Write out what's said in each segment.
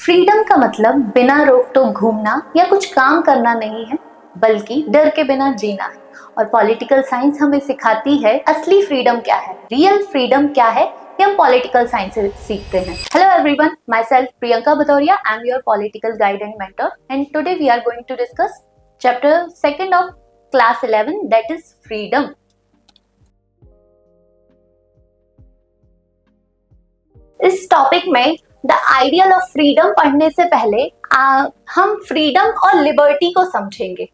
Freedom का मतलब बिना रोक टोक घूमना या कुछ काम करना नहीं है, बल्कि डर के बिना जीना है। और पॉलिटिकल साइंस हमें सिखाती है असली फ्रीडम क्या है, रियल फ्रीडम क्या है, ये हम पॉलिटिकल साइंस से सीखते हैं। Hello everyone, myself Priyanka Bhadauria, I am your political guide and mentor, and today we are going to discuss chapter 2 of class 11, that is freedom. इस टॉपिक में द आइडियल ऑफ फ्रीडम पढ़ने से पहले हम freedom और लिबर्टी को समझेंगे।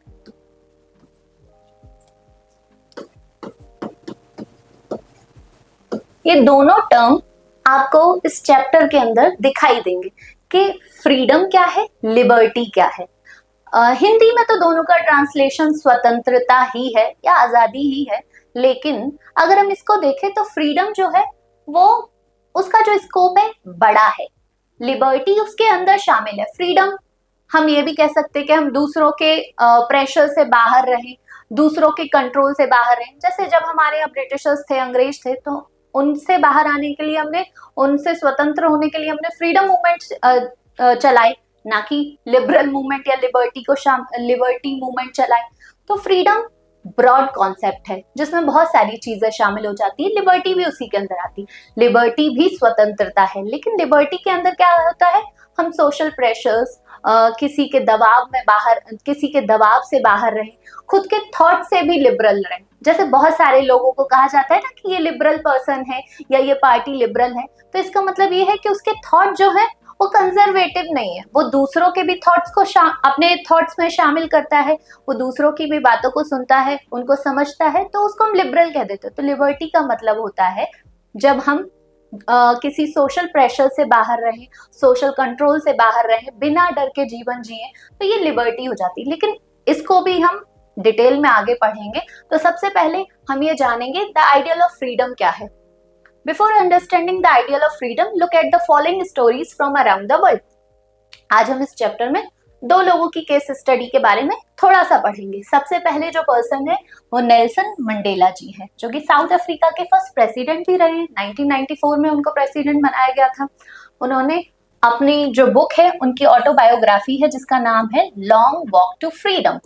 ये दोनों टर्म आपको इस चैप्टर के अंदर दिखाई देंगे कि फ्रीडम क्या है, लिबर्टी क्या है। हिंदी में तो दोनों का ट्रांसलेशन स्वतंत्रता ही है या आजादी ही है, लेकिन अगर हम इसको देखें तो फ्रीडम जो है वो उसका जो स्कोप है बड़ा है, लिबर्टी उसके अंदर शामिल है। फ्रीडम हम ये भी कह सकते हैं कि हम दूसरों के प्रेशर से बाहर रहें, दूसरों के कंट्रोल से बाहर रहें। जैसे जब हमारे यहाँ ब्रिटिशर्स थे, अंग्रेज थे, तो उनसे बाहर आने के लिए हमने, उनसे स्वतंत्र होने के लिए हमने फ्रीडम मूवमेंट चलाए, ना कि लिबरल मूवमेंट या लिबर्टी मूवमेंट चलाए। तो फ्रीडम ब्रॉड कॉन्सेप्ट है जिसमें बहुत सारी चीजें शामिल हो जाती है, लिबर्टी भी उसी के अंदर आती है। लिबर्टी भी स्वतंत्रता है, लेकिन लिबर्टी के अंदर क्या होता है, हम सोशल प्रेशर्स, किसी के दबाव से बाहर रहें, खुद के थॉट से भी लिबरल रहें। जैसे बहुत सारे लोगों को कहा जाता है ना कि ये लिबरल पर्सन है या ये पार्टी लिबरल है, तो इसका मतलब ये है कि उसके थॉट जो है वो कंजर्वेटिव नहीं है, वो दूसरों के भी थॉट्स को अपने थॉट्स में शामिल करता है, वो दूसरों की भी बातों को सुनता है, उनको समझता है, तो उसको हम लिबरल कह देते हैं। तो लिबर्टी का मतलब होता है जब हम किसी सोशल प्रेशर से बाहर रहें, सोशल कंट्रोल से बाहर रहें, बिना डर के जीवन जिए, तो ये लिबर्टी हो जाती है। लेकिन इसको भी हम डिटेल में आगे पढ़ेंगे। तो सबसे पहले हम ये जानेंगे द आइडियल ऑफ फ्रीडम क्या है। Before understanding the ideal of freedom, look at the following stories from around the world. आज हम इस चैप्टर में दो लोगों की केस स्टडी के बारे में थोड़ा सा पढ़ेंगे। सबसे पहले जो पर्सन है वो नेल्सन मंडेला जी है, जो कि साउथ अफ्रीका के फर्स्ट प्रेसिडेंट भी रहे। 1994 में उनको प्रेसिडेंट बनाया गया था। उन्होंने अपनी जो बुक है, उनकी ऑटोबायोग्राफी है जिसका नाम है long walk to freedom.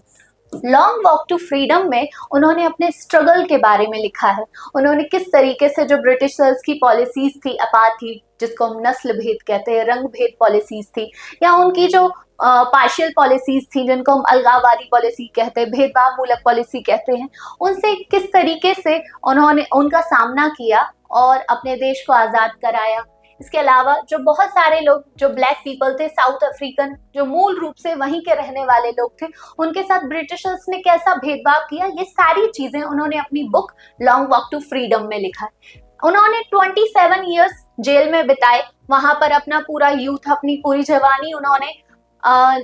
Long walk to freedom में उन्होंने अपने स्ट्रगल के बारे में लिखा है। उन्होंने किस तरीके से जो ब्रिटिशर्स की पॉलिसीज थी, अपार्थाइड जिसको हम नस्ल भेद कहते हैं, रंग भेद पॉलिसीज थी, या उनकी जो पार्शियल पॉलिसीज थी जिनको हम अलगाववादी पॉलिसी कहते हैं, भेदभाव मूलक पॉलिसी कहते हैं, उनसे किस तरीके से उन्होंने उनका सामना किया और अपने देश को आजाद कराया। इसके अलावा जो बहुत सारे लोग जो ब्लैक पीपल थे, साउथ अफ्रीकन, जो मूल रूप से वहीं के रहने वाले लोग थे, उनके साथ ब्रिटिशर्स ने कैसा भेदभाव किया, ये सारी चीजें उन्होंने अपनी book long walk to freedom में लिखा है। उन्होंने 27 ईयर्स जेल में बिताए, वहां पर अपना पूरा यूथ, अपनी पूरी जवानी उन्होंने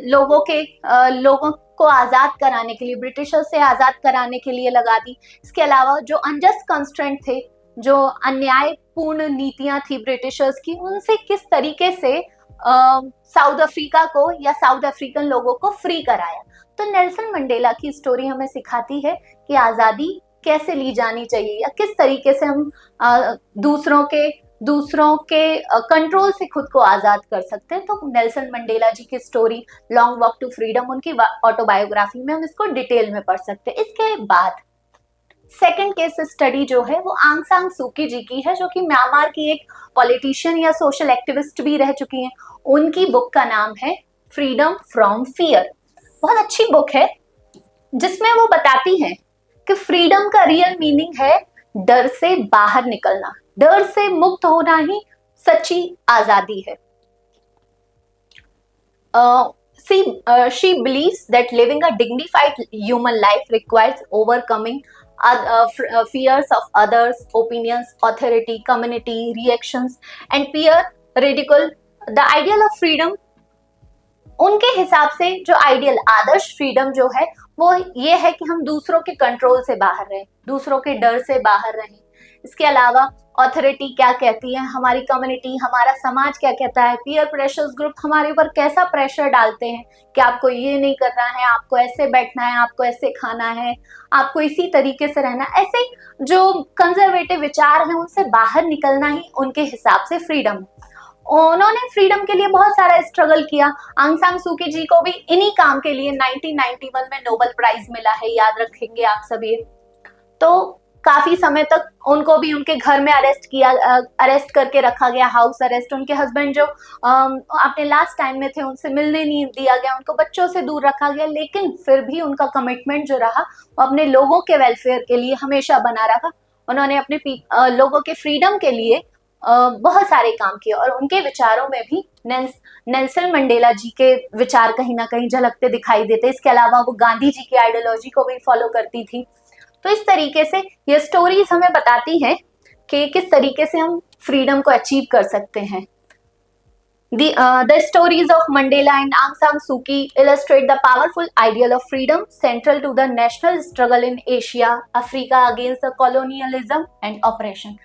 लोगों को आजाद कराने के लिए, ब्रिटिशर्स से आजाद कराने के लिए लगा दी। इसके अलावा जो अनजस्ट कंस्ट्रेंट थे, जो अन्यायपूर्ण नीतियां थी ब्रिटिशर्स की, उनसे किस तरीके से साउथ अफ्रीका को या साउथ अफ्रीकन लोगों को फ्री कराया। तो नेल्सन मंडेला की स्टोरी हमें सिखाती है कि आजादी कैसे ली जानी चाहिए या किस तरीके से हम दूसरों के कंट्रोल से खुद को आजाद कर सकते हैं। तो नेल्सन मंडेला जी की story long walk to freedom, उनकी ऑटोबायोग्राफी में हम इसको डिटेल में पढ़ सकते हैं। इसके बाद सेकंड केस स्टडी जो है वो आंग सान सूकी जी की है, जो कि म्यांमार की एक पॉलिटिशियन या सोशल एक्टिविस्ट भी रह चुकी हैं। उनकी बुक का नाम है फ्रीडम फ्रॉम फियर। बहुत अच्छी बुक है जिसमें वो बताती हैं कि फ्रीडम का रियल मीनिंग है डर से बाहर निकलना, डर से मुक्त होना ही सच्ची आजादी है। She believes that living a dignified human life requires overcoming fears of others, opinions, authority, community, reactions, and peer ridicule. The ideal of freedom, उनके हिसाब से जो आइडियल, आदर्श फ्रीडम जो है वो ये है कि हम दूसरों के कंट्रोल से बाहर रहें, दूसरों के डर से बाहर रहें। इसके अलावा ऑथोरिटी क्या कहती है, हमारी कम्युनिटी, हमारा समाज क्या कहता है, पीयर प्रेशर्स ग्रुप हमारे ऊपर कैसा प्रेशर डालते हैं कि आपको ये नहीं करना है, आपको ऐसे बैठना है, आपको ऐसे खाना है, आपको इसी तरीके से रहना। ऐसे जो कंजर्वेटिव विचार हैं उनसे बाहर निकलना ही उनके हिसाब से फ्रीडम है। उन्होंने फ्रीडम के लिए बहुत सारा स्ट्रगल किया। आंग सान सू की जी को भी इन्हीं काम के लिए 1991 में नोबेल प्राइज मिला है, याद रखेंगे आप सभी। तो काफी समय तक उनको भी उनके घर में अरेस्ट करके रखा गया, हाउस अरेस्ट। उनके हस्बैंड जो अपने लास्ट टाइम में थे उनसे मिलने नहीं दिया गया, उनको बच्चों से दूर रखा गया, लेकिन फिर भी उनका कमिटमेंट जो रहा वो अपने लोगों के वेलफेयर के लिए हमेशा बना रहा। उन्होंने अपने लोगों के फ्रीडम के लिए बहुत सारे काम किए, और उनके विचारों में भी नेल्सन मंडेला जी के विचार कहीं ना कहीं झलकते दिखाई देते। इसके अलावा वो गांधी जी की आइडियोलॉजी को भी फॉलो करती थी। तो इस तरीके से ये स्टोरीज हमें बताती हैं कि किस तरीके से हम फ्रीडम को अचीव कर सकते हैं। The stories of Mandela and Aung San Suu Kyi illustrate the powerful ideal of freedom central to the national struggle in Asia, Africa against the colonialism and oppression.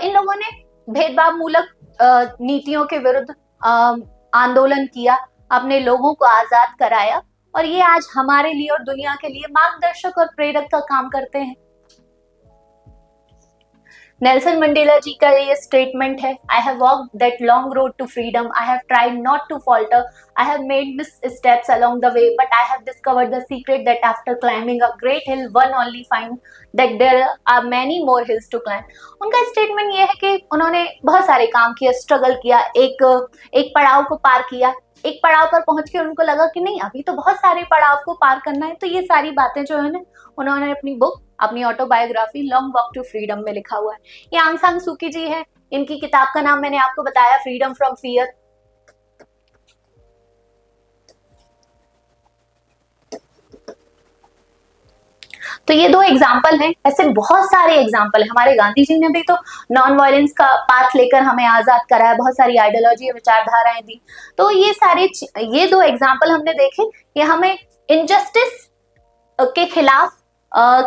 इन लोगों ने भेदभाव मूलक नीतियों के विरुद्ध आंदोलन किया, अपने लोगों को आजाद कराया, और ये आज हमारे लिए और दुनिया के लिए मार्गदर्शक और प्रेरक का काम करते हैं। नेल्सन मंडेला जी का ये स्टेटमेंट है, I have walked that long road to freedom, I have tried not to falter, I have made missteps along the way, but I have discovered the secret that after climbing a great hill one only find that there are many more hills to climb. उनका statement ये है कि उन्होंने बहुत सारे काम किए, struggle किया, एक पड़ाव को पार किया, एक पड़ाव पर पहुंच के उनको लगा कि नहीं, अभी तो बहुत सारे पड़ाव को पार करना है। तो ये सारी बातें जो है ना, उन्होंने अपनी बुक, अपनी autobiography long walk to freedom में लिखा हुआ है। ये आंग सान सू की जी है, इनकी किताब का नाम मैंने आपको बताया, फ्रीडम फ्रॉम फियर। तो ये दो एग्जाम्पल हैं, ऐसे बहुत सारे एग्जाम्पल हैं। हमारे गांधी जी ने भी तो नॉन वायलेंस का पाथ लेकर हमें आजाद कराया, बहुत सारी आइडियोलॉजी विचारधाराएं दी। तो ये दो एग्जाम्पल हमने देखे, ये हमें इनजस्टिस के खिलाफ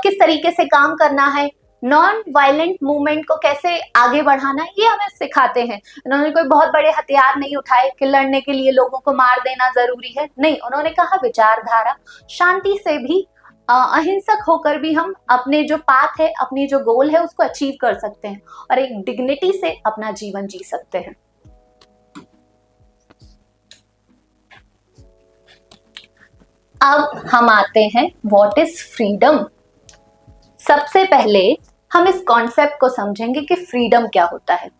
किस तरीके से काम करना है, नॉन वायलेंट मूवमेंट को कैसे आगे बढ़ाना है, ये हमें सिखाते हैं। उन्होंने कोई बहुत बड़े हथियार नहीं उठाए कि लड़ने के लिए लोगों को मार देना जरूरी है, नहीं, उन्होंने कहा विचारधारा, शांति से भी, अहिंसक होकर भी हम अपने जो पाथ है, अपनी जो गोल है, उसको अचीव कर सकते हैं और एक डिग्निटी से अपना जीवन जी सकते हैं। अब हम आते हैं व्हाट इज फ्रीडम। सबसे पहले हम इस कॉन्सेप्ट को समझेंगे कि फ्रीडम क्या होता है।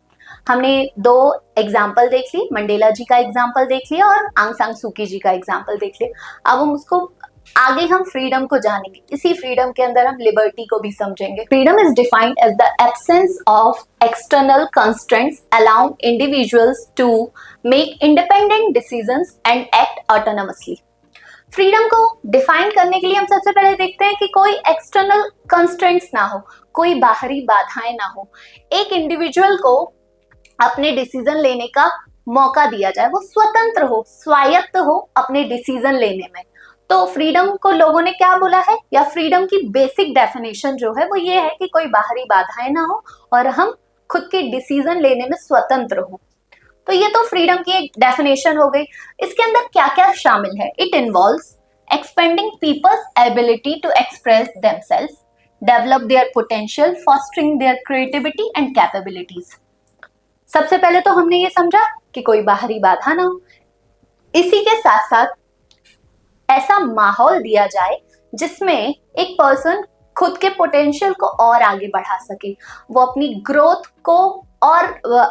हमने दो एग्जाम्पल देख लिए, मंडेला जी का एग्जाम्पल देख लिया और आंग सान सू की जी का एग्जाम्पल देख लिया। अब हम उसको आगे हम फ्रीडम को जानेंगे, इसी फ्रीडम के अंदर हम लिबर्टी को भी समझेंगे। Freedom is defined as the absence of external constraints allowing individuals to make independent decisions and act autonomously. Freedom को डिफाइन करने के लिए हम सबसे पहले देखते हैं कि कोई एक्सटर्नल कंस्ट्रेंट्स ना हो, कोई बाहरी बाधाएं ना हो, एक इंडिविजुअल को अपने डिसीजन लेने का मौका दिया जाए, वो स्वतंत्र हो, स्वायत्त हो अपने डिसीजन लेने में। तो फ्रीडम को लोगों ने क्या बोला है, या फ्रीडम की बेसिक डेफिनेशन जो है वो ये है कि कोई बाहरी बाधाएं ना हो और हम खुद के डिसीजन लेने में स्वतंत्र हो। तो ये तो फ्रीडम की एक डेफिनेशन हो गई। इसके अंदर क्या क्या शामिल है? It involves expanding people's ability to express themselves, develop their potential, fostering their creativity and capabilities. सबसे पहले तो हमने ये समझा कि कोई बाहरी बाधा ना हो, इसी के साथ साथ ऐसा माहौल दिया जाए जिसमें एक पर्सन खुद के पोटेंशियल को और आगे बढ़ा सके, वो अपनी ग्रोथ को और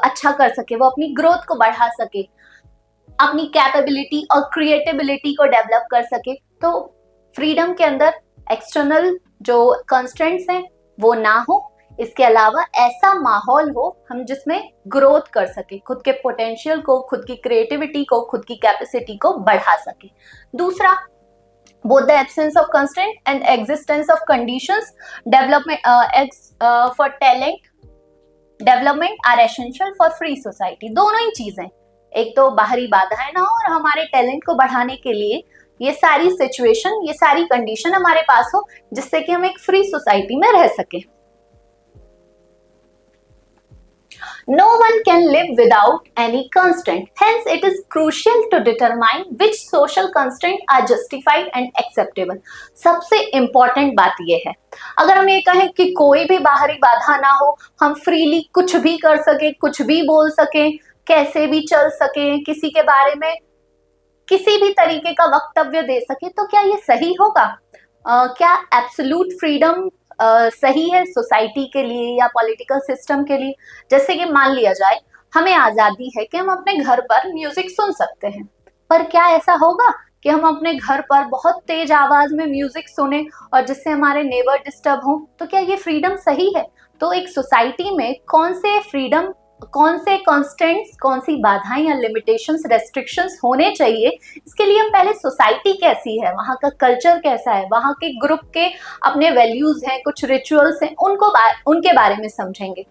अच्छा कर सके, वो अपनी ग्रोथ को बढ़ा सके, अपनी कैपेबिलिटी और क्रिएटिबिलिटी को डेवलप कर सके। तो फ्रीडम के अंदर एक्सटर्नल जो कंस्ट्रेंट्स हैं वो ना हो, इसके अलावा ऐसा माहौल हो हम जिसमें ग्रोथ कर सके, खुद के पोटेंशियल को, खुद की क्रिएटिविटी को, खुद की कैपेसिटी को बढ़ा सके। दूसरा, both the absence of constraint and existence of conditions development for talent development are essential for free society। दोनों ही चीजें, एक तो बाहरी बाधाएं ना हो और हमारे टैलेंट को बढ़ाने के लिए ये सारी सिचुएशन, ये सारी कंडीशन हमारे पास हो जिससे कि हम एक फ्री सोसाइटी में रह सके। No one can live without any constraint. Hence, it is crucial to determine which social constraints are justified and acceptable. सबसे important बात यह है, अगर हम ये कहें कि कोई भी बाहरी बाधा ना हो, हम फ्रीली कुछ भी कर सके, कुछ भी बोल सके, कैसे भी चल सके, किसी के बारे में किसी भी तरीके का वक्तव्य दे सके, तो क्या ये सही होगा? क्या एब्सोल्यूट फ्रीडम सही है सोसाइटी के लिए या पॉलिटिकल सिस्टम के लिए? जैसे कि मान लिया जाए हमें आजादी है कि हम अपने घर पर म्यूजिक सुन सकते हैं, पर क्या ऐसा होगा कि हम अपने घर पर बहुत तेज आवाज में म्यूजिक सुने और जिससे हमारे नेबर डिस्टर्ब हो? तो क्या ये फ्रीडम सही है? तो एक सोसाइटी में कौन से फ्रीडम, कौन से कॉन्स्टेंट्स, कौन सी बाधाएं या लिमिटेशंस, रेस्ट्रिक्शंस होने चाहिए, इसके लिए हम पहले सोसाइटी कैसी है, वहाँ का कल्चर कैसा है, वहाँ के ग्रुप के अपने वैल्यूज हैं, कुछ रिचुअल्स हैं, उनके बारे में समझेंगे।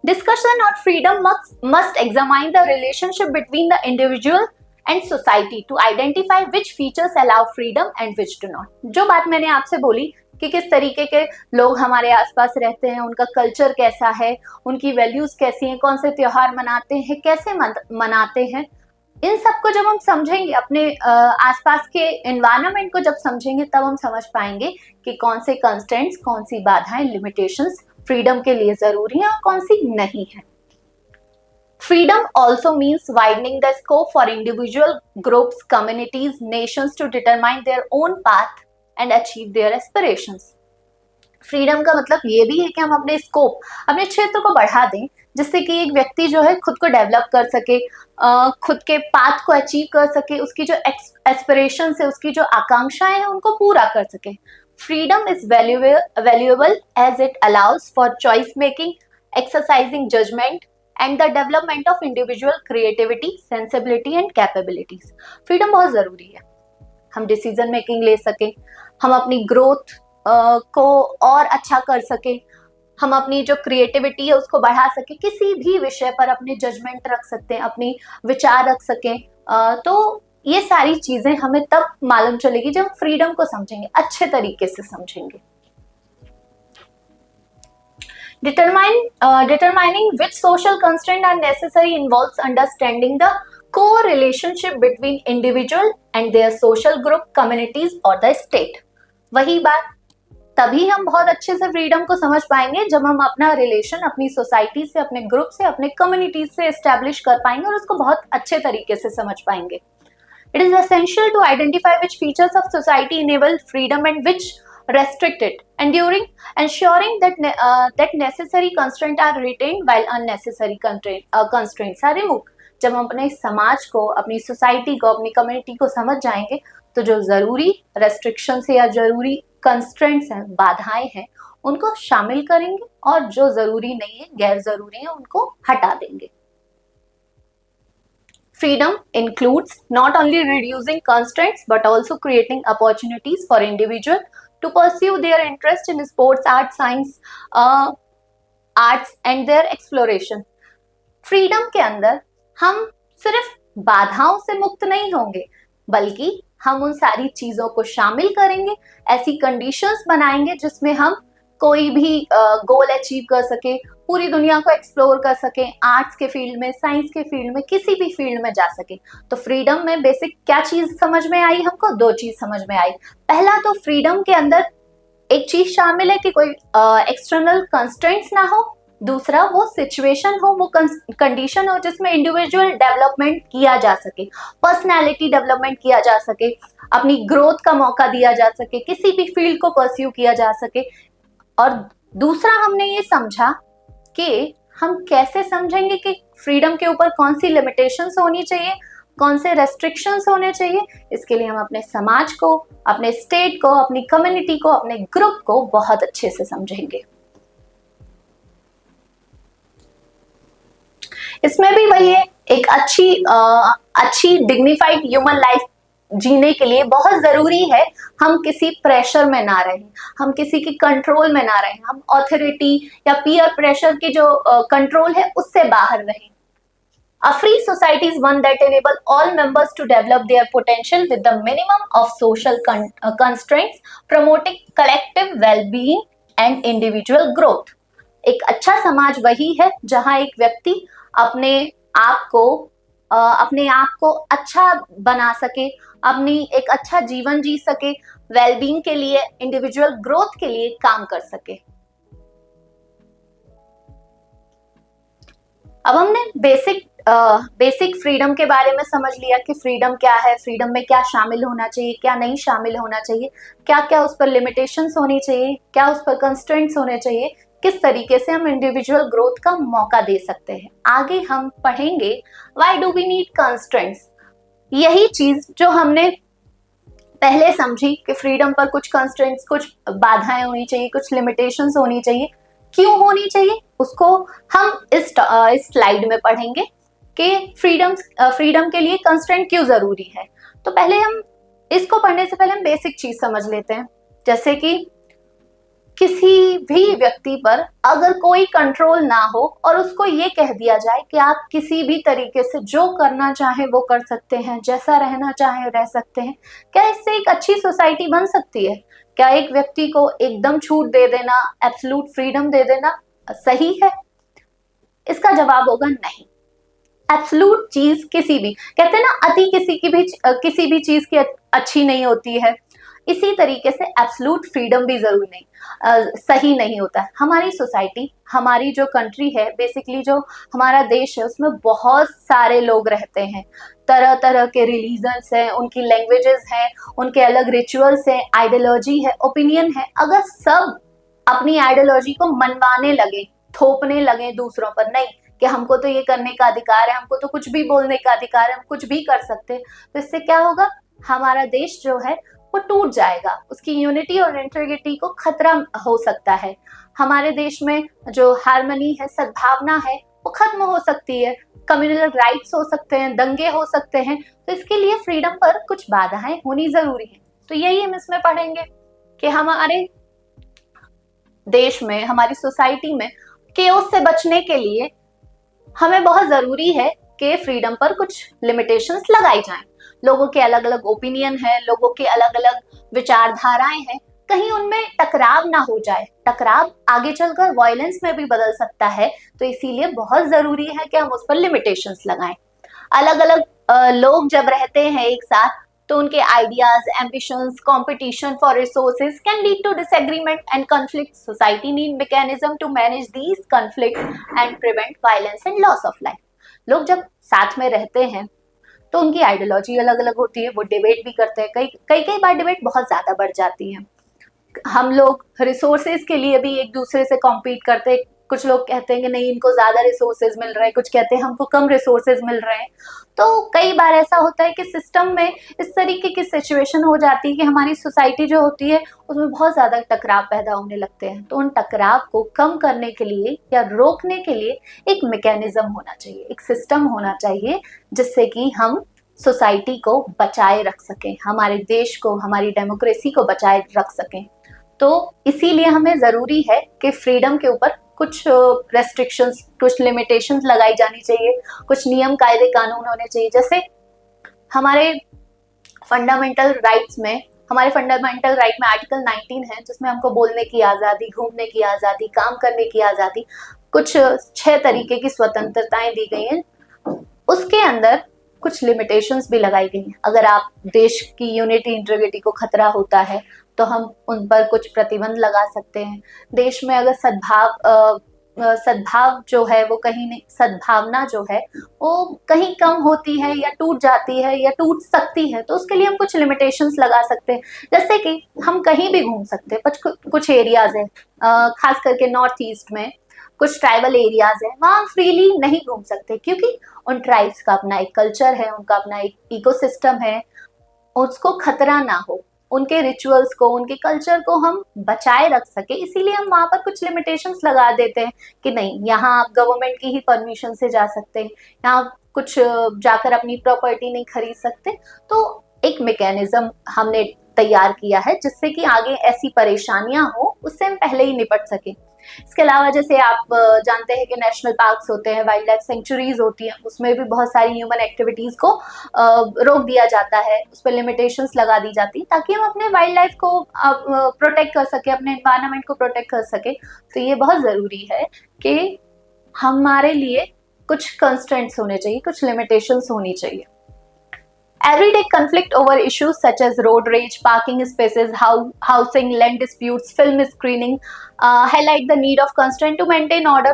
Discussion on freedom must examine the relationship between the individual and society to identify which features allow freedom and which do not. जो बात मैंने आपसे बोली कि किस तरीके के लोग हमारे आसपास रहते हैं, उनका कल्चर कैसा है, उनकी वैल्यूज कैसी हैं, कौन से त्योहार मनाते हैं, कैसे मनाते हैं, इन सबको जब हम समझेंगे, अपने आसपास के एनवायरनमेंट को जब समझेंगे, तब हम समझ पाएंगे कि कौन से कंस्ट्रेंट्स, कौन सी बाधाएं, लिमिटेशंस फ्रीडम के लिए जरूरी है और कौन सी नहीं है। Freedom also means widening the scope for individual groups, communities, nations to determine their own path and achieve their aspirations. Freedom का मतलब ये भी है कि हम अपने स्कोप, अपने क्षेत्र को बढ़ा दें, जिससे कि एक व्यक्ति जो है खुद को डेवलप कर सके, खुद के पाथ को अचीव कर सके, उसकी जो एस्पिरेशन है, उसकी जो आकांक्षाएं हैं, उनको पूरा कर सके। Freedom is valuable as it allows for choice making, exercising judgment, and the development of individual creativity, sensibility and capabilities. Freedom बहुत जरूरी है, हम डिसीजन मेकिंग ले सके, हम अपनी ग्रोथ को और अच्छा कर सके, हम अपनी जो क्रिएटिविटी है उसको बढ़ा सके, किसी भी विषय पर अपने जजमेंट रख सकते हैं, अपनी विचार रख सकें। तो ये सारी चीजें हमें तब मालूम चलेगी जब फ्रीडम को समझेंगे, अच्छे तरीके से समझेंगे। Determining which social constraints are necessary involves understanding the core relationship between individual and their social group, communities or the state. वही बात, तभी हम बहुत अच्छे से फ्रीडम को समझ पाएंगे जब हम अपना रिलेशन अपनी सोसाइटी से, अपने ग्रुप से, अपने कम्युनिटी से एस्टेब्लिश कर पाएंगे और उसको बहुत अच्छे तरीके से समझ पाएंगे। It is essential to identify which features of society enable freedom and which restrict it, ensuring that necessary constraints are retained while unnecessary constraints are removed. जब हम अपने समाज को, अपनी सोसाइटी को, अपनी कम्युनिटी को समझ जाएंगे, तो जो जरूरी रेस्ट्रिक्शंस या जरूरी कंस्ट्रेंट्स हैं, बाधाएं हैं, उनको शामिल करेंगे और जो जरूरी नहीं है, गैर जरूरी है, उनको हटा देंगे। Freedom includes not only reducing constraints but also creating opportunities for individuals to pursue their interest in sports, art, science, arts and their exploration. Freedom के अंदर हम सिर्फ बाधाओं से मुक्त नहीं होंगे, बल्कि हम उन सारी चीजों को शामिल करेंगे, ऐसी कंडीशंस बनाएंगे जिसमें हम कोई भी गोल अचीव कर सके, पूरी दुनिया को एक्सप्लोर कर सके, आर्ट्स के फील्ड में, साइंस के फील्ड में, किसी भी फील्ड में जा सके। तो फ्रीडम में बेसिक क्या चीज समझ में आई हमको? दो चीज समझ में आई। पहला तो फ्रीडम के अंदर एक चीज शामिल है कि कोई एक्सटर्नल कंस्ट्रेंट्स ना हो, दूसरा वो सिचुएशन हो, वो कंडीशन हो जिसमें इंडिविजुअल डेवलपमेंट किया जा सके, पर्सनैलिटी डेवलपमेंट किया जा सके, अपनी ग्रोथ का मौका दिया जा सके, किसी भी फील्ड को परस्यू किया जा सके। और दूसरा हमने ये समझा कि हम कैसे समझेंगे कि फ्रीडम के ऊपर कौन सी लिमिटेशंस होनी चाहिए, कौन से रेस्ट्रिक्शंस होने चाहिए। इसके लिए हम अपने समाज को, अपने स्टेट को, अपनी कम्युनिटी को, अपने ग्रुप को बहुत अच्छे से समझेंगे। इसमें भी वही है, एक अच्छी डिग्निफाइड ह्यूमन लाइफ जीने के लिए बहुत जरूरी है हम किसी प्रेशर में ना रहें, हम किसी की कंट्रोल में ना रहें, हम ऑथोरिटी या पीयर प्रेशर की जो कंट्रोल है उससे बाहर रहें। A free society is one that enable all members to develop their potential with the minimum of social constraints, promoting collective well-being and individual growth. एक अच्छा समाज वही है जहां एक व्यक्ति अपने आप को अच्छा बना सके, अपनी एक अच्छा जीवन जी सके, वेलबींग के लिए, इंडिविजुअल ग्रोथ के लिए काम कर सके। अब हमने बेसिक बेसिक फ्रीडम के बारे में समझ लिया कि फ्रीडम क्या है, फ्रीडम में क्या शामिल होना चाहिए, क्या नहीं शामिल होना चाहिए, क्या क्या उस पर लिमिटेशंस होनी चाहिए, क्या उस पर कंस्ट्रेंट्स होने चाहिए, किस तरीके से हम इंडिविजुअल ग्रोथ का मौका दे सकते हैं। आगे हम पढ़ेंगे why do we need constraints. यही चीज जो हमने पहले समझी कि फ्रीडम पर कुछ कंस्ट्रेंट्स, कुछ बाधाएं होनी चाहिए, कुछ लिमिटेशंस होनी चाहिए, क्यों होनी चाहिए, उसको हम इस स्लाइड में पढ़ेंगे कि फ्रीडम के लिए कंस्ट्रेंट क्यों जरूरी है। तो पहले हम इसको पढ़ने से पहले हम बेसिक चीज समझ लेते हैं, जैसे कि किसी भी व्यक्ति पर अगर कोई कंट्रोल ना हो और उसको ये कह दिया जाए कि आप किसी भी तरीके से जो करना चाहें वो कर सकते हैं, जैसा रहना चाहें रह सकते हैं, क्या इससे एक अच्छी सोसाइटी बन सकती है? क्या एक व्यक्ति को एकदम छूट दे देना, एब्सोल्यूट फ्रीडम दे देना सही है? इसका जवाब होगा नहीं। एब्सोल्यूट चीज किसी भी, कहते हैं ना, अति किसी भी चीज की अच्छी नहीं होती है, इसी तरीके से एब्सोल्यूट फ्रीडम भी जरूर नहीं सही नहीं होता है। हमारी सोसाइटी, हमारी जो कंट्री है, बेसिकली जो हमारा देश है, उसमें बहुत सारे लोग रहते हैं, तरह तरह के रिलीजन्स हैं, उनकी लैंग्वेजेस हैं, उनके अलग रिचुअल्स हैं, आइडियोलॉजी है, ओपिनियन है। अगर सब अपनी आइडियोलॉजी को मनवाने लगे, थोपने लगे दूसरों पर, नहीं कि हमको तो ये करने का अधिकार है, हमको तो कुछ भी बोलने का अधिकार है, हम कुछ भी कर सकते हैं, तो इससे क्या होगा? हमारा देश जो है वो टूट जाएगा, उसकी यूनिटी और इंटीग्रिटी को खतरा हो सकता है। हमारे देश में जो हार्मनी है, सद्भावना है, वो खत्म हो सकती है, कम्युनल राइट्स हो सकते हैं, दंगे हो सकते हैं। तो इसके लिए फ्रीडम पर कुछ बाधाएं होनी जरूरी है। तो यही हम इसमें पढ़ेंगे कि हमारे देश में, हमारी सोसाइटी में केओस से बचने के लिए हमें बहुत जरूरी है कि फ्रीडम पर कुछ लिमिटेशंस लगाई जाएं। लोगों के अलग अलग ओपिनियन है, लोगों के अलग अलग विचारधाराएं हैं, कहीं उनमें टकराव ना हो जाए। टकराव आगे चलकर वायलेंस में भी बदल सकता है, तो इसीलिए बहुत जरूरी है कि हम उस पर लिमिटेशंस लगाएं। अलग अलग लोग जब रहते हैं एक साथ, तो उनके ideas, ambitions, competition for resources can lead to disagreement and conflict. Society need mechanism to manage these conflict and prevent violence and loss of life. लोग जब साथ में रहते हैं तो उनकी आइडियोलॉजी अलग अलग होती है, वो डिबेट भी करते हैं, कई बार डिबेट बहुत ज्यादा बढ़ जाती है। हम लोग रिसोर्सेज के लिए भी एक दूसरे से कॉम्पीट करते हैं। कुछ लोग कहते हैं कि नहीं, इनको ज्यादा रिसोर्सेज मिल रहे हैं, कुछ कहते हैं हमको कम रिसोर्सेज मिल रहे हैं। तो कई बार ऐसा होता है कि सिस्टम में इस तरीके की सिचुएशन हो जाती है कि हमारी सोसाइटी जो होती है उसमें बहुत ज्यादा टकराव पैदा होने लगते हैं। तो उन टकराव को कम करने के लिए या रोकने के लिए एक मैकेनिज्म होना चाहिए, एक सिस्टम होना चाहिए, जिससे कि हम सोसाइटी को बचाए रख सकें, हमारे देश को, हमारी डेमोक्रेसी को बचाए रख सकें। तो इसीलिए हमें जरूरी है कि फ्रीडम के ऊपर कुछ रेस्ट्रिक्शंस, कुछ लिमिटेशंस लगाई जानी चाहिए, कुछ नियम, कायदे, कानून होने चाहिए। जैसे हमारे फंडामेंटल राइट्स में, हमारे फंडामेंटल राइट में आर्टिकल 19 है, जिसमें हमको बोलने की आजादी, घूमने की आजादी, काम करने की आजादी, कुछ 6 तरीके की स्वतंत्रताएं दी गई हैं। उसके अंदर कुछ लिमिटेशंस भी लगाई गई हैं। अगर आप देश की यूनिटी, इंटीग्रिटी को खतरा होता है तो हम उन पर कुछ प्रतिबंध लगा सकते हैं। देश में अगर सद्भाव जो है वो कहीं नहीं, सद्भावना जो है वो कहीं कम होती है या टूट जाती है या टूट सकती है, तो उसके लिए हम कुछ लिमिटेशंस लगा सकते हैं। जैसे कि हम कहीं भी घूम सकते हैं, कुछ एरियाज है, खास करके नॉर्थ ईस्ट में कुछ ट्राइबल एरियाज है, वहां फ्रीली नहीं घूम सकते, क्योंकि उन ट्राइब्स का अपना एक कल्चर है, उनका अपना एक इकोसिस्टम है, उसको खतरा ना हो, उनके रिचुअल्स को, उनके कल्चर को हम बचाए रख सके। इसीलिए हम वहां पर कुछ लिमिटेशंस लगा देते हैं कि नहीं, यहाँ आप गवर्नमेंट की ही परमिशन से जा सकते हैं, यहाँ कुछ जाकर अपनी प्रॉपर्टी नहीं खरीद सकते। तो एक मैकेनिज्म हमने तैयार किया है जिससे कि आगे ऐसी परेशानियां हो उससे हम पहले ही निपट सके। इसके अलावा जैसे आप जानते हैं कि नेशनल पार्क्स होते हैं, वाइल्ड लाइफ सेंचुरीज होती हैं, उसमें भी बहुत सारी ह्यूमन एक्टिविटीज को रोक दिया जाता है, उस पर लिमिटेशंस लगा दी जाती है, ताकि हम अपने वाइल्ड लाइफ को प्रोटेक्ट कर सके, अपने एनवायरनमेंट को प्रोटेक्ट कर सके। तो ये बहुत जरूरी है कि हमारे लिए कुछ कंस्ट्रेंट्स होने चाहिए, कुछ लिमिटेशंस होनी चाहिए। Everyday conflict over issues such as road rage, parking spaces, housing, land disputes, film screening highlight the need of constraint to maintain order.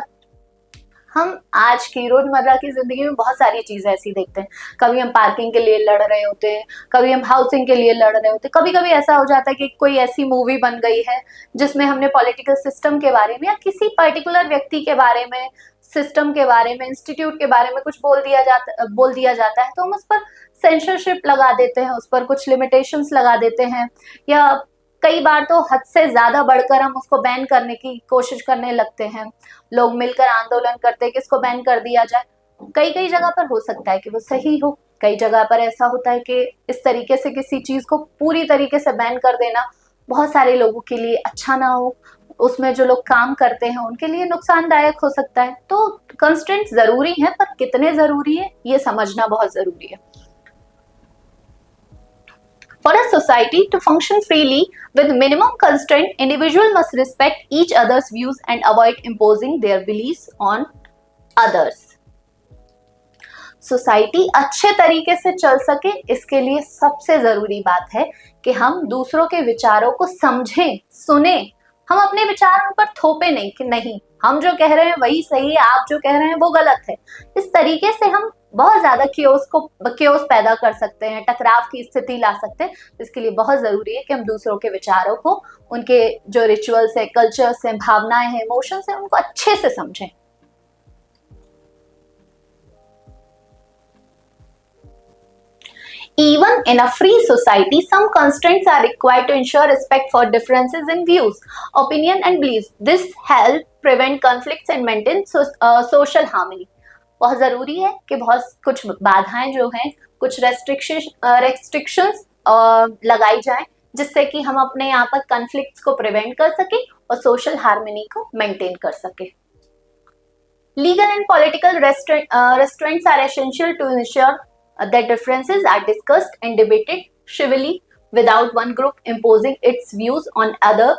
हम आज की रोजमर्रा की जिंदगी में बहुत सारी चीजें ऐसी देखते हैं। कभी हम पार्किंग के लिए लड़ रहे होते हैं, कभी हम हाउसिंग के लिए लड़ रहे होते हैं, कभी कभी ऐसा हो जाता है कि कोई ऐसी मूवी बन गई है जिसमें हमने पॉलिटिकल सिस्टम के बारे में या किसी पर्टिकुलर व्यक्ति के बारे में, सिस्टम के बारे में, इंस्टीट्यूट के बारे में कुछ बोल दिया जाता है, तो हम उस पर सेंसरशिप लगा देते हैं, उस पर कुछ लिमिटेशंस लगा देते हैं, या कई बार तो हद से ज्यादा बढ़कर हम उसको बैन करने की कोशिश करने लगते हैं। लोग मिलकर आंदोलन करते हैं कि इसको बैन कर दिया जाए। कई कई जगह पर हो सकता है कि वो सही हो, कई जगह पर ऐसा होता है कि इस तरीके से किसी चीज को पूरी तरीके से बैन कर देना बहुत सारे लोगों के लिए अच्छा ना हो, उसमें जो लोग काम करते हैं उनके लिए नुकसानदायक हो सकता है। तो कंस्ट्रेंट्स जरूरी है, पर कितने जरूरी है ये समझना बहुत जरूरी है। For a society to function freely with minimum constraint, individual must respect each other's views and avoid imposing their beliefs on others. Society अच्छे तरीके से चल सके, इसके लिए सबसे जरूरी बात है कि हम दूसरों के विचारों को समझें, सुने। हम अपने विचार उन पर थोपे नहीं कि नहीं हम जो कह रहे हैं वही सही है, आप जो कह रहे हैं वो गलत है। इस तरीके से हम बहुत ज्यादा क्योस पैदा कर सकते हैं, टकराव की स्थिति ला सकते हैं। इसके लिए बहुत जरूरी है कि हम दूसरों के विचारों को, उनके जो रिचुअल्स है, कल्चर्स है, भावनाएं हैं, इमोशंस है, उनको अच्छे से समझें। Even in a free society, some constraints are required to ensure respect for differences in views, opinion and beliefs. This help prevent conflicts and maintain social harmony. बहुत जरूरी है कि बहुत कुछ बाधाएं जो हैं, कुछ रेस्ट्रिक्शंस लगाई जाएं, जिससे कि हम अपने यहाँ पर कॉन्फ्लिक्ट्स को प्रिवेंट कर सके और सोशल हार्मनी को मेंटेन कर सके। Legal and political restraints are essential to ensure that differences are discussed and debated civilly without one group imposing its views on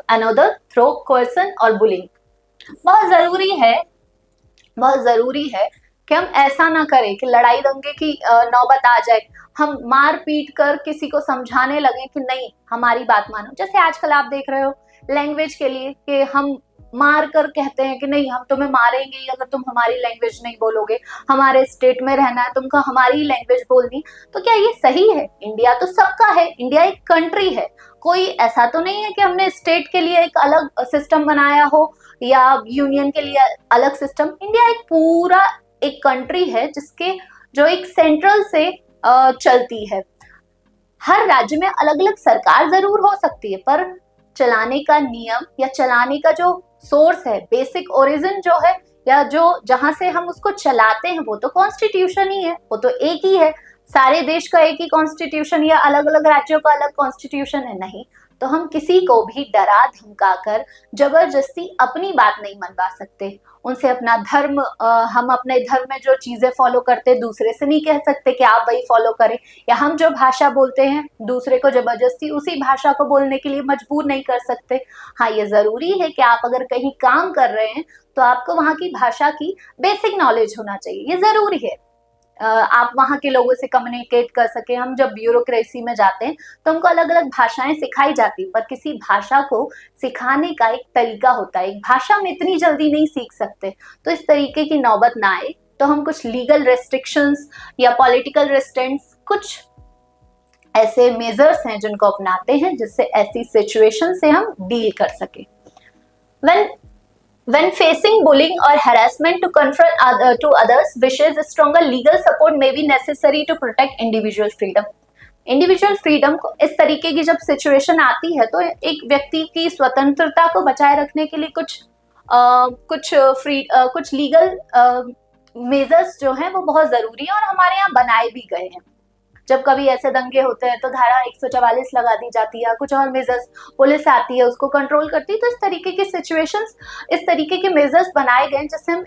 another through coercion or bullying. बहुत जरूरी है कि हम ऐसा ना करें कि लड़ाई दंगे की नौबत आ जाए, हम मार पीट कर किसी को समझाने लगे कि नहीं हमारी बात मानो। जैसे आजकल आप देख रहे हो लैंग्वेज के लिए कि हम मार कर कहते हैं कि नहीं हम तुम्हें मारेंगे अगर तुम हमारी लैंग्वेज नहीं बोलोगे, हमारे स्टेट में रहना है तुमको हमारी लैंग्वेज बोलनी। तो क्या ये सही है? इंडिया तो सबका है, इंडिया एक कंट्री है, कोई ऐसा तो नहीं है कि हमने स्टेट के लिए एक अलग सिस्टम बनाया हो या यूनियन के लिए अलग सिस्टम। इंडिया एक पूरा एक कंट्री है जिसके जो एक सेंट्रल से चलती है। हर राज्य में अलग अलग सरकार जरूर हो सकती है, पर चलाने का नियम या चलाने का जो सोर्स है, बेसिक ओरिजिन जो है या जो जहां से हम उसको चलाते हैं वो तो कॉन्स्टिट्यूशन ही है, वो तो एक ही है। सारे देश का एक ही कॉन्स्टिट्यूशन या अलग अलग राज्यों का अलग कॉन्स्टिट्यूशन है? नहीं। तो हम किसी को भी डरा धमकाकर जबरदस्ती अपनी बात नहीं मनवा सकते, उनसे अपना धर्म हम अपने धर्म में जो चीजें फॉलो करते दूसरे से नहीं कह सकते कि आप वही फॉलो करें, या हम जो भाषा बोलते हैं दूसरे को जबरदस्ती उसी भाषा को बोलने के लिए मजबूर नहीं कर सकते। हाँ, ये जरूरी है कि आप अगर कहीं काम कर रहे हैं तो आपको वहाँ की भाषा की बेसिक नॉलेज होना चाहिए, ये जरूरी है। आप वहाँ के लोगों से कम्युनिकेट कर सके। हम जब ब्यूरोक्रेसी में जाते हैं तो हमको अलग अलग भाषाएं सिखाई जाती, पर किसी भाषा को सिखाने का एक तरीका होता है, एक भाषा में इतनी जल्दी नहीं सीख सकते। तो इस तरीके की नौबत ना आए तो हम कुछ लीगल रेस्ट्रिक्शंस या पॉलिटिकल रेस्ट्रेंट्स, कुछ ऐसे मेजर्स हैं जिनको अपनाते हैं जिससे ऐसी सिचुएशन से हम डील कर सके। When facing bullying or harassment to confront to others' wishes, stronger legal support may be necessary to protect individual freedom. Individual freedom को इस तरीके की जब सिचुएशन आती है तो एक व्यक्ति की स्वतंत्रता को बचाए रखने के लिए कुछ लीगल मेजर्स जो हैं वो बहुत जरूरी है और हमारे यहाँ बनाए भी गए हैं। जब कभी ऐसे दंगे होते हैं तो धारा 144 लगा दी जाती है, कुछ और मेजर्स, पुलिस आती है उसको कंट्रोल करती है। तो इस तरीके की सिचुएशंस, इस तरीके के मेजर्स बनाए गए जिससे हम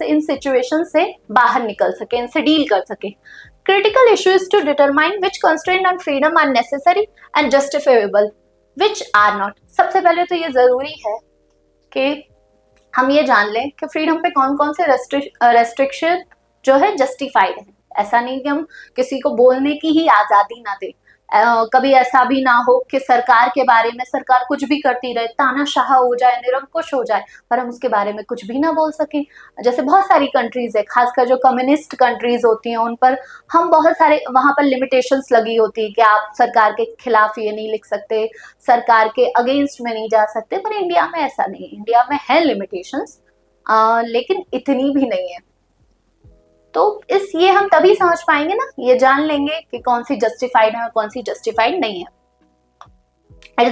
इन सिचुएशन से बाहर निकल सके, इनसे डील कर सके। Critical issues to determine which constraint on freedom are necessary and justifiable, which are not. सबसे पहले तो ये जरूरी है कि हम ये जान लें कि फ्रीडम पे कौन कौन से रेस्ट्रिक्शन जो है जस्टिफाइड है। ऐसा नहीं कि हम किसी को बोलने की ही आजादी ना दें। कभी ऐसा भी ना हो कि सरकार के बारे में सरकार कुछ भी करती रहे, तानाशाह हो जाए, निरंकुश हो जाए, पर हम उसके बारे में कुछ भी ना बोल सकें। जैसे बहुत सारी कंट्रीज है, खासकर जो कम्युनिस्ट कंट्रीज होती हैं उन पर हम बहुत सारे, वहां पर लिमिटेशंस लगी होती है कि आप सरकार के खिलाफ ये नहीं लिख सकते, सरकार के अगेंस्ट में नहीं जा सकते। पर इंडिया में ऐसा नहीं है, इंडिया में है लिमिटेशंस, लेकिन इतनी भी नहीं है। तो इस ये हम तभी समझ पाएंगे ना, ये जान लेंगे कि कौन सी जस्टिफाइड है और कौन सी जस्टिफाइड नहीं है। It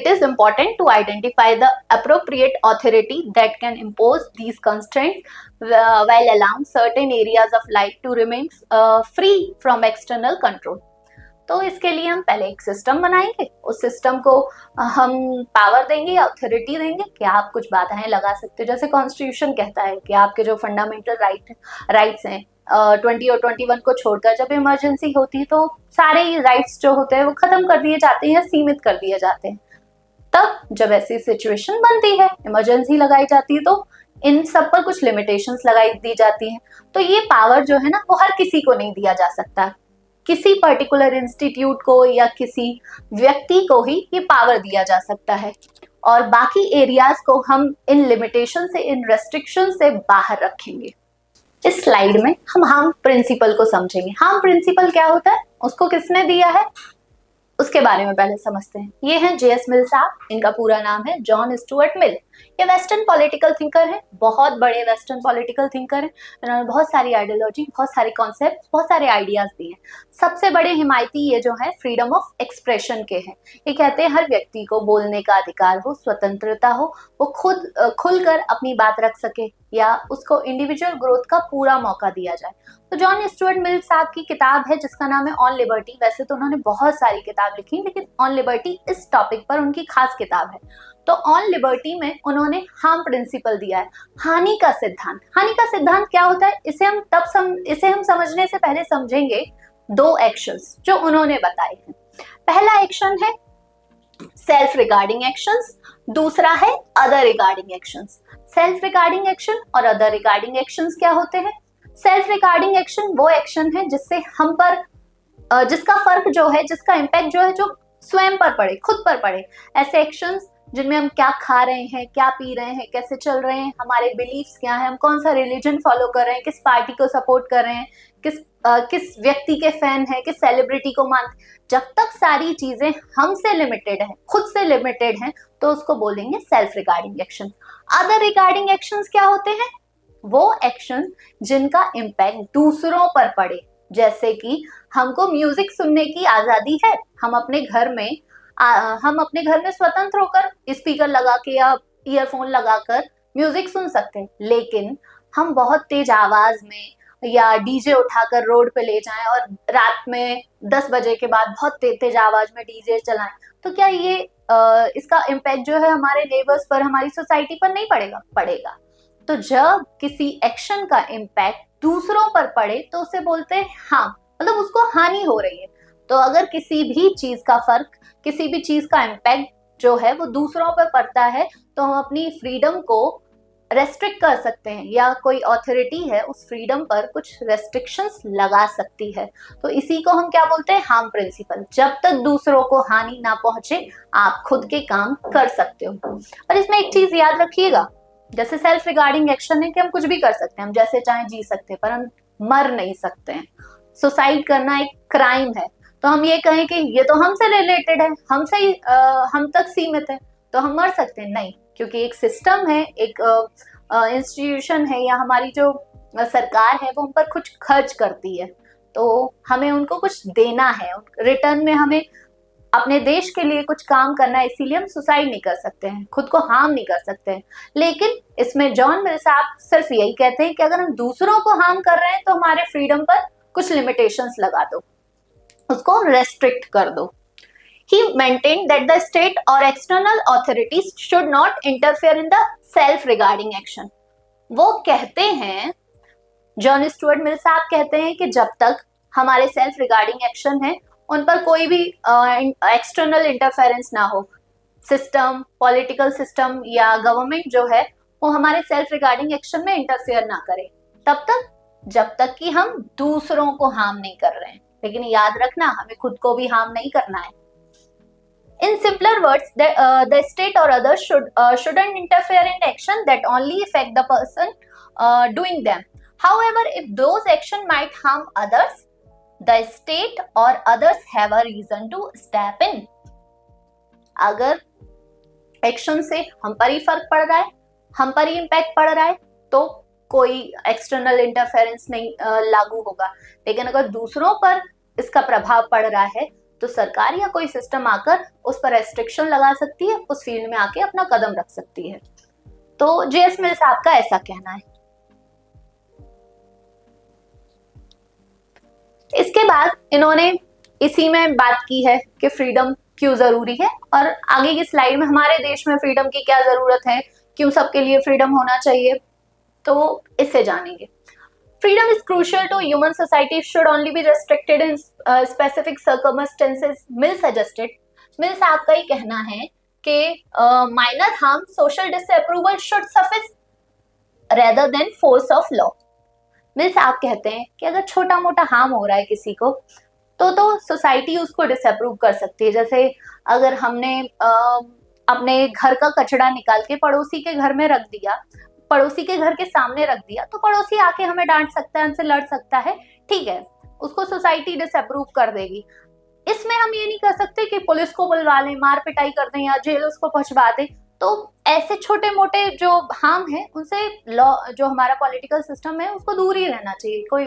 is important to identify the appropriate authority that can impose these constraints while allowing certain areas of life to remain free from external control. तो इसके लिए हम पहले एक सिस्टम बनाएंगे, उस सिस्टम को हम पावर देंगे या अथॉरिटी देंगे कि आप कुछ बाधाएं लगा सकते हो। जैसे कॉन्स्टिट्यूशन कहता है कि आपके जो फंडामेंटल राइट्स हैं 20 और 21 को छोड़कर जब इमरजेंसी होती है तो सारे राइट्स जो होते हैं वो खत्म कर दिए जाते हैं, सीमित कर दिए जाते हैं। तब जब ऐसी सिचुएशन बनती है, इमरजेंसी लगाई जाती है, तो इन सब पर कुछ लिमिटेशंस लगाई दी जाती हैं। तो ये पावर जो है ना वो हर किसी को नहीं दिया जा सकता, किसी पर्टिकुलर इंस्टीट्यूट को या किसी व्यक्ति को ही ये पावर दिया जा सकता है, और बाकी एरियाज को हम इन लिमिटेशन से, इन रेस्ट्रिक्शन से बाहर रखेंगे। इस स्लाइड में हम हार्म प्रिंसिपल को समझेंगे। हार्म प्रिंसिपल क्या होता है, उसको किसने दिया है, उसके बारे में पहले समझते हैं। ये हैं जेएस मिल साहब, इनका पूरा नाम है जॉन स्टुअर्ट मिल। ये वेस्टर्न पॉलिटिकल थिंकर हैं, बहुत बड़े वेस्टर्न पॉलिटिकल थिंकर हैं। इन्होंने बहुत सारी आइडियोलॉजी, बहुत सारे कॉन्सेप्ट, बहुत सारे आइडियाज दिए हैं। सबसे बड़े हिमायती ये जो है फ्रीडम ऑफ एक्सप्रेशन के हैं। ये कहते हैं हर व्यक्ति को बोलने का अधिकार हो, स्वतंत्रता हो, वो खुद खुलकर अपनी बात रख सके या उसको इंडिविजुअल ग्रोथ का पूरा मौका दिया जाए। तो जॉन स्टुअर्ट मिल साहब की किताब है जिसका नाम है ऑन लिबर्टी। वैसे तो उन्होंने बहुत सारी किताब लिखी, लेकिन ऑन लिबर्टी इस टॉपिक पर उनकी खास किताब है। तो ऑन लिबर्टी में उन्होंने हार्म प्रिंसिपल दिया है, हानि का सिद्धांत। हानि का सिद्धांत क्या होता है, इसे हम समझने से पहले समझेंगे दो एक्शंस जो उन्होंने बताए हैं। पहला एक्शन है सेल्फ रिगार्डिंग एक्शंस, दूसरा है other regarding actions. Self regarding action और अदर रिगार्डिंग एक्शंस क्या होते हैं? सेल्फ रिगार्डिंग एक्शन वो एक्शन है जिससे हम पर जिसका फर्क जो है, जिसका इम्पैक्ट जो है, जो स्वयं पर पड़े, खुद पर पड़े। ऐसे एक्शंस जिनमें हम क्या खा रहे हैं, क्या पी रहे हैं, कैसे चल रहे हैं, हमारे बिलीफ्स क्या है, हम कौन सा रिलीजन फॉलो कर रहे हैं, किस पार्टी को सपोर्ट कर रहे हैं, किस व्यक्ति के फैन है, किस सेलिब्रिटी को मानते। जब तक सारी चीजें हमसे लिमिटेड है, खुद से लिमिटेड हैं, तो उसको बोलेंगे self regarding action. Other regarding actions क्या होते हैं? वो एक्शन जिनका इम्पैक्ट दूसरों पर पड़े। जैसे कि हमको म्यूजिक सुनने की आजादी है, हम अपने घर में स्वतंत्र होकर स्पीकर लगा के या ईयरफोन लगाकर म्यूजिक सुन सकते हैं, लेकिन हम बहुत तेज आवाज में या डीजे उठाकर रोड पे ले जाएं और रात में 10 बजे के बाद बहुत तेज आवाज में डीजे चलाएं, तो क्या ये इसका इम्पैक्ट जो है हमारे नेबर्स पर, हमारी सोसाइटी पर नहीं पड़ेगा? पड़ेगा। तो जब किसी एक्शन का इम्पैक्ट दूसरों पर पड़े तो उसे बोलते हैं हार्म, मतलब उसको हानि हो रही है। तो अगर किसी भी चीज का फर्क, किसी भी चीज का इम्पैक्ट जो है वो दूसरों पर पड़ता है, तो हम अपनी फ्रीडम को रेस्ट्रिक्ट कर सकते हैं, या कोई अथॉरिटी है उस फ्रीडम पर कुछ रेस्ट्रिक्शंस लगा सकती है। तो इसी को हम क्या बोलते हैं? Harm principal. जब तक दूसरों को हानि ना पहुंचे आप खुद के काम कर सकते हो। और इसमें एक चीज याद रखिएगा, जैसे सेल्फ रिगार्डिंग एक्शन है कि हम कुछ भी कर सकते हैं, हम जैसे चाहे जी सकते हैं, पर हम मर नहीं सकते हैं। सुसाइड करना एक क्राइम है, तो हम ये कहें कि ये तो हमसे रिलेटेड है, हमसे ही हम तक सीमित है, तो हम मर सकते हैं? नहीं, क्योंकि एक सिस्टम है, एक इंस्टीट्यूशन है, या हमारी जो सरकार है वो हम पर कुछ खर्च करती है, तो हमें उनको कुछ देना है, रिटर्न में हमें अपने देश के लिए कुछ काम करना है। इसीलिए हम सुसाइड नहीं कर सकते हैं, खुद को हार्म नहीं कर सकते हैं। लेकिन इसमें जॉन मिल साहब सिर्फ यही कहते हैं कि अगर हम दूसरों को हार्म कर रहे हैं तो हमारे फ्रीडम पर कुछ लिमिटेशंस लगा दो, उसको रेस्ट्रिक्ट कर दो। He maintained that the state or external authorities should not interfere in the self-regarding action. वो कहते हैं, जॉन स्टुअर्ट मिल साहब कहते हैं कि जब तक हमारे सेल्फ रिगार्डिंग एक्शन है उन पर कोई भी एक्सटर्नल इंटरफेरेंस ना हो, सिस्टम, पॉलिटिकल सिस्टम या गवर्नमेंट जो है वो हमारे सेल्फ रिगार्डिंग एक्शन में इंटरफेयर ना करे, तब तक जब तक कि हम दूसरों को हार्म नहीं कर रहे हैं। लेकिन याद रखना हमें खुद को भी हार्म नहीं करना है। In simpler words, the state or others shouldn't interfere in action that only affect the person doing them. However, if those action might harm others, the state or others have a reason to step in. अगर action से हम पर ही फर्क पड़ रहा है, हम पर ही इम्पैक्ट पड़ रहा है, तो कोई एक्सटर्नल इंटरफेरेंस नहीं लागू होगा। लेकिन अगर दूसरों पर इसका प्रभाव पड़ रहा है तो सरकार या कोई सिस्टम आकर उस पर रेस्ट्रिक्शन लगा सकती है, उस फील्ड में आके अपना कदम रख सकती है। तो जेएस मिल साहब का ऐसा कहना है। इसके बाद इन्होंने इसी में बात की है कि फ्रीडम क्यों जरूरी है, और आगे की स्लाइड में हमारे देश में फ्रीडम की क्या जरूरत है, क्यों सबके लिए फ्रीडम होना चाहिए, तो इससे जानेंगे। Freedom is crucial to human society, should only be restricted in specific circumstances. Mill suggested, मिल साहब का ही कहना है कि minor harm, social disapproval should suffice rather than force of law. मिल साहब कहते हैं कि अगर छोटा मोटा हार्म हो रहा है किसी को तो सोसाइटी उसको डिसअप्रूव कर सकती है। जैसे अगर हमने अपने घर का कचरा निकाल के पड़ोसी के घर में रख दिया, पड़ोसी के घर के सामने रख दिया, तो पड़ोसी आके हमें डांट सकता है, हमसे लड़ सकता है, ठीक है, उसको सोसाइटी डिसअप्रूव कर देगी। इसमें हम ये नहीं कर सकते कि पुलिस को बुलवा लें, मार पिटाई कर दें या जेल उसको पहुंचवा दें। तो ऐसे छोटे मोटे जो हार्म है उनसे लॉ, जो हमारा पॉलिटिकल सिस्टम है, उसको दूर ही रहना चाहिए। कोई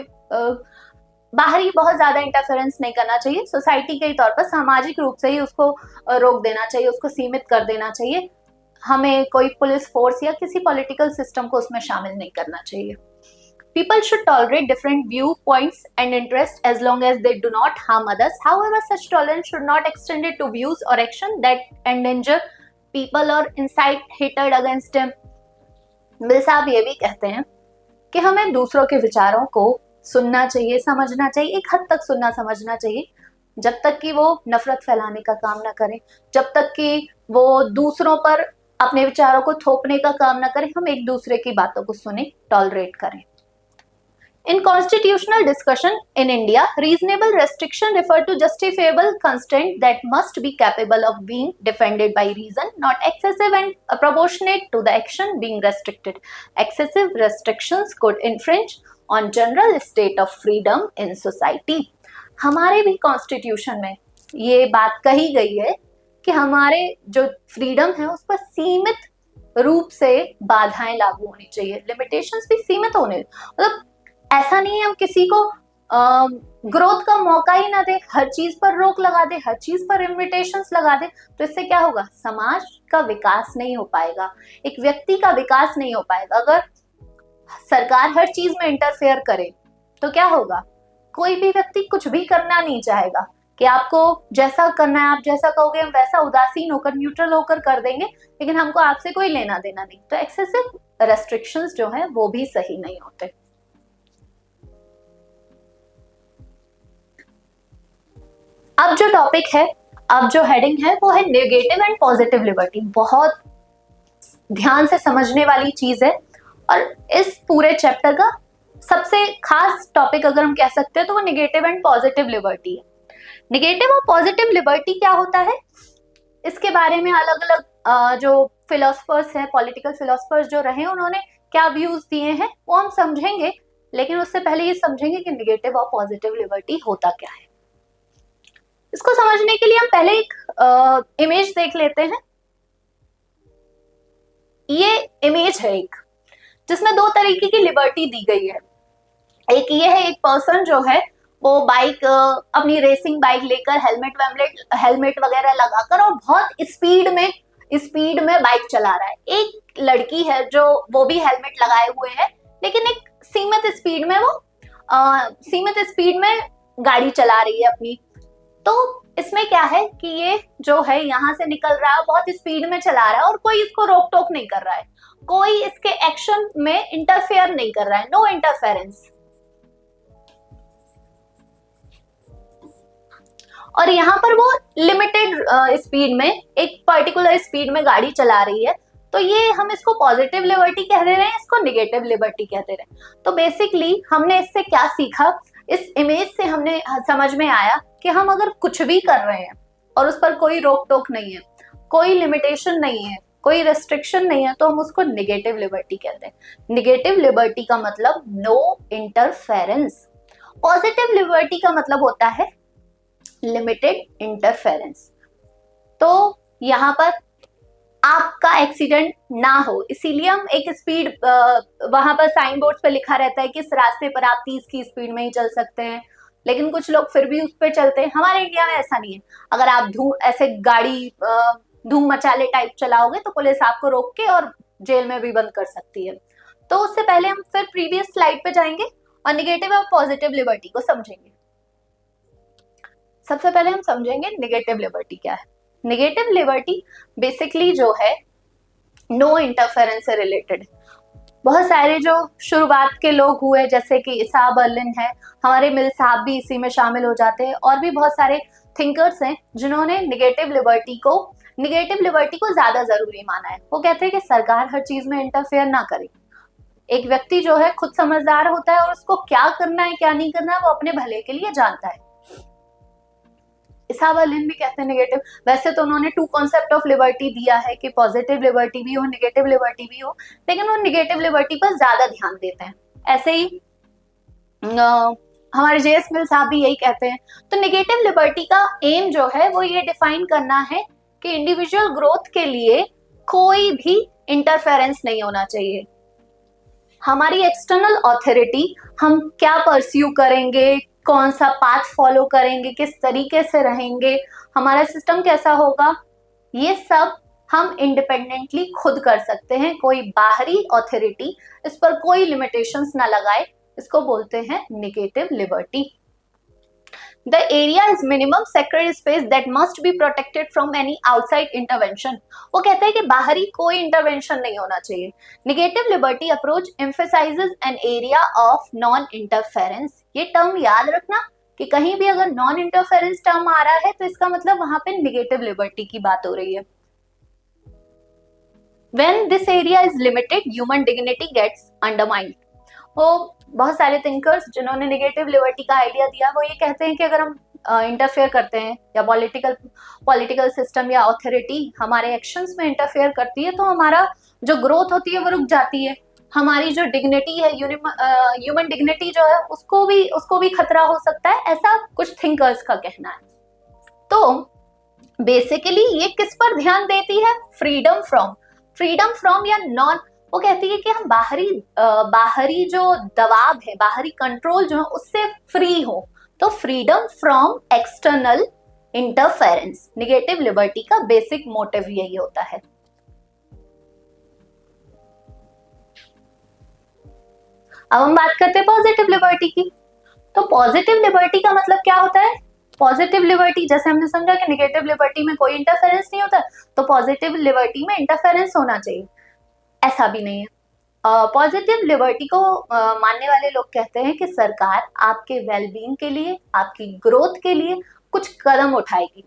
बाहरी बहुत ज्यादा इंटरफेरेंस नहीं करना चाहिए। सोसाइटी के तौर पर सामाजिक रूप से ही उसको रोक देना चाहिए, उसको सीमित कर देना चाहिए। हमें कोई पुलिस फोर्स या किसी पॉलिटिकल सिस्टम को उसमें शामिल नहीं करना चाहिए। People should tolerate different viewpoints and interests as long as they do not harm others. However, such tolerance should not extend it to views or action that endanger people or incite hatred against them. मिल साहब ये भी कहते हैं कि हमें दूसरों के विचारों को सुनना चाहिए, समझना चाहिए, एक हद तक सुनना समझना चाहिए, जब तक कि वो नफरत फैलाने का काम ना करें, जब तक कि वो दूसरों पर अपने विचारों को थोपने का काम ना करें। हम एक दूसरे की बातों को सुने, टॉलरेट करें। In constitutional discussion in India, reasonable restriction refer to justifiable constraint that must be capable of being defended by reason, not excessive and proportionate to the action being restricted. Excessive restrictions could infringe on general state of freedom in society. हमारे भी constitution में ये बात कही गई है कि हमारे जो फ्रीडम है उस पर सीमित रूप से बाधाएं लागू होनी चाहिए, लिमिटेशंस भी सीमित होने, मतलब ऐसा नहीं है हम किसी को ग्रोथ का मौका ही ना दे, हर चीज पर रोक लगा दे, हर चीज पर लिमिटेशंस लगा दे, तो इससे क्या होगा, समाज का विकास नहीं हो पाएगा, एक व्यक्ति का विकास नहीं हो पाएगा। अगर सरकार हर चीज में इंटरफेयर करे तो क्या होगा, कोई भी व्यक्ति कुछ भी करना नहीं चाहेगा कि आपको जैसा करना है आप जैसा कहोगे हम वैसा उदासीन होकर, न्यूट्रल होकर कर देंगे, लेकिन हमको आपसे कोई लेना देना नहीं। तो एक्सेसिव रेस्ट्रिक्शंस जो है वो भी सही नहीं होते। अब जो टॉपिक है, अब जो हेडिंग है वो है नेगेटिव एंड पॉजिटिव लिबर्टी। बहुत ध्यान से समझने वाली चीज है और इस पूरे चैप्टर का सबसे खास टॉपिक अगर हम कह सकते हैं तो वो नेगेटिव एंड पॉजिटिव लिबर्टी है। नेगेटिव और पॉजिटिव लिबर्टी क्या होता है, इसके बारे में अलग अलग जो फिलोसफर्स हैं, पॉलिटिकल फिलोसफर्स जो रहे, उन्होंने क्या व्यूज दिए हैं वो हम समझेंगे, लेकिन उससे पहले ये समझेंगे कि नेगेटिव और पॉजिटिव लिबर्टी होता क्या है। इसको समझने के लिए हम पहले एक इमेज देख लेते हैं। ये इमेज है एक, जिसमें दो तरीके की लिबर्टी दी गई है। एक ये है, एक पर्सन जो है वो बाइक, अपनी रेसिंग बाइक लेकर हेलमेट वगैरह लगाकर और बहुत स्पीड में बाइक चला रहा है। एक लड़की है जो वो भी हेलमेट लगाए हुए है, लेकिन एक सीमित स्पीड में गाड़ी चला रही है अपनी। तो इसमें क्या है कि ये जो है यहाँ से निकल रहा है, बहुत स्पीड में चला रहा है और कोई इसको रोक टोक नहीं कर रहा है, कोई इसके एक्शन में इंटरफेयर नहीं कर रहा है, नो इंटरफेरेंस। और यहाँ पर वो लिमिटेड स्पीड में, एक पर्टिकुलर स्पीड में गाड़ी चला रही है। तो ये हम इसको पॉजिटिव लिबर्टी कह दे रहे हैं, इसको नेगेटिव लिबर्टी कहते रहे हैं। तो बेसिकली हमने इससे क्या सीखा, इस इमेज से हमने समझ में आया कि हम अगर कुछ भी कर रहे हैं और उस पर कोई रोक टोक नहीं है, कोई लिमिटेशन नहीं है, कोई रेस्ट्रिक्शन नहीं है, तो हम उसको निगेटिव लिबर्टी कहते हैं। निगेटिव लिबर्टी का मतलब नो इंटरफेरेंस। पॉजिटिव लिबर्टी का मतलब होता है लिमिटेड इंटरफेरेंस। तो यहाँ पर आपका एक्सीडेंट ना हो, इसीलिए हम एक स्पीड वहां पर साइन बोर्ड पे लिखा रहता है कि इस रास्ते पर आप 30 की स्पीड में ही चल सकते हैं, लेकिन कुछ लोग फिर भी उस पर चलते हैं। हमारे इंडिया में ऐसा नहीं है। अगर आप ऐसे गाड़ी धूम मचाले टाइप चलाओगे तो पुलिस आपको रोक के और जेल में भी बंद कर सकती है। तो उससे पहले हम फिर प्रीवियस स्लाइड पे जाएंगे और निगेटिव और पॉजिटिव लिबर्टी को समझेंगे। सबसे पहले हम समझेंगे निगेटिव लिबर्टी क्या है। निगेटिव लिबर्टी बेसिकली जो है नो इंटरफेरेंस से रिलेटेड। बहुत सारे जो शुरुआत के लोग हुए, जैसे कि ईसा बर्लिन है, हमारे मिल साहब भी इसी में शामिल हो जाते हैं, और भी बहुत सारे थिंकर्स हैं जिन्होंने निगेटिव लिबर्टी को ज्यादा जरूरी माना है। वो कहते हैं कि सरकार हर चीज में इंटरफेयर ना करे। एक व्यक्ति जो है खुद समझदार होता है और उसको क्या करना है क्या नहीं करना है वो अपने भले के लिए जानता है। ईसा बर्लिन भी कहते हैं निगेटिव। वैसे तो उन्होंने टू कॉन्सेप्ट ऑफ लिबर्टी दिया है कि पॉजिटिव लिबर्टी भी हो, निगेटिव लिबर्टी भी हो, लेकिन वो निगेटिव लिबर्टी पर ज्यादा ध्यान देते हैं। ऐसे ही हमारे जेएस मिल साहब भी यही कहते हैं। तो निगेटिव लिबर्टी का एम जो है वो ये डिफाइन करना है कि इंडिविजुअल ग्रोथ के लिए कोई भी इंटरफेरेंस नहीं होना चाहिए। हमारी एक्सटर्नल ऑथोरिटी, हम क्या परस्यू करेंगे, कौन सा पाथ फॉलो करेंगे, किस तरीके से रहेंगे, हमारा सिस्टम कैसा होगा, ये सब हम इंडिपेंडेंटली खुद कर सकते हैं। कोई बाहरी ऑथोरिटी इस पर कोई लिमिटेशंस ना लगाए, इसको बोलते हैं negative liberty. The area is minimum sacred space that must be protected from any outside intervention. वो कहते हैं कि बाहरी कोई इंटरवेंशन नहीं होना चाहिए। Negative liberty approach emphasizes an area of non-interference. ये टर्म याद रखना कि कहीं भी अगर नॉन इंटरफेरेंस टर्म आ रहा है तो इसका मतलब वहां पे निगेटिव लिबर्टी की बात हो रही है। When this area is limited, human dignity gets undermined. वो बहुत सारे थिंकर्स जिन्होंने निगेटिव लिबर्टी का आइडिया दिया वो ये कहते हैं कि अगर हम इंटरफेयर करते हैं या पॉलिटिकल सिस्टम या ऑथोरिटी हमारे एक्शंस में इंटरफेयर करती है तो हमारा जो ग्रोथ होती है वो रुक जाती है। हमारी जो डिग्निटी है, ह्यूमन डिग्निटी जो है उसको भी खतरा हो सकता है, ऐसा कुछ थिंकर्स का कहना है। तो बेसिकली ये किस पर ध्यान देती है? फ्रीडम फ्रॉम या नॉन, वो कहती है कि हम बाहरी जो दबाव है, बाहरी कंट्रोल जो है उससे फ्री हो। तो freedom from external interference negative liberty का बेसिक मोटिव यही होता है। अब हम बात करते हैं पॉजिटिव लिबर्टी की। तो पॉजिटिव लिबर्टी का मतलब क्या होता है? पॉजिटिव लिबर्टी, जैसे हमने समझा कि निगेटिव लिबर्टी में कोई इंटरफेरेंस नहीं होता, तो पॉजिटिव लिबर्टी में इंटरफेरेंस होना चाहिए, ऐसा भी नहीं है। पॉजिटिव लिबर्टी को मानने वाले लोग कहते हैं कि सरकार आपके वेलबींग के लिए, आपकी ग्रोथ के लिए कुछ कदम उठाएगी,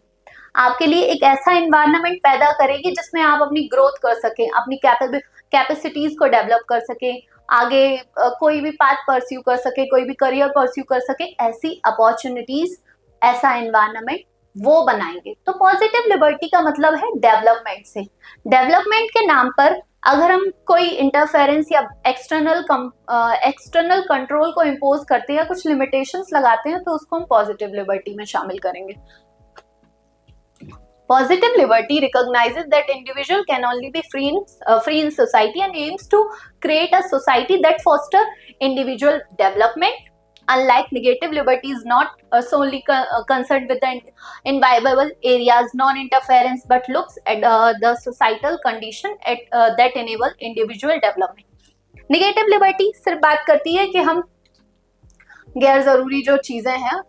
आपके लिए एक ऐसा एनवायरनमेंट पैदा करेगी जिसमें आप अपनी ग्रोथ कर सकें, अपनी कैपेसिटीज को डेवलप कर सकें, आगे कोई भी पाथ परस्यू कर सके, कोई भी करियर परस्यू कर सके, ऐसी अपॉर्चुनिटीज, ऐसा एनवायरनमेंट वो बनाएंगे। तो पॉजिटिव लिबर्टी का मतलब है डेवलपमेंट से। डेवलपमेंट के नाम पर अगर हम कोई इंटरफेरेंस या एक्सटर्नल कंट्रोल को इम्पोज करते हैं या कुछ लिमिटेशंस लगाते हैं तो उसको हम पॉजिटिव लिबर्टी में शामिल करेंगे। Positive liberty recognizes that individual can only be free in society and aims to create a society that foster individual development. Unlike negative liberty is not solely concerned with the inviolable areas, non-interference, but looks at the societal condition that enable individual development. Negative liberty सिर्फ बात करती है कि हम गैर जरूरी जो चीजें हैं,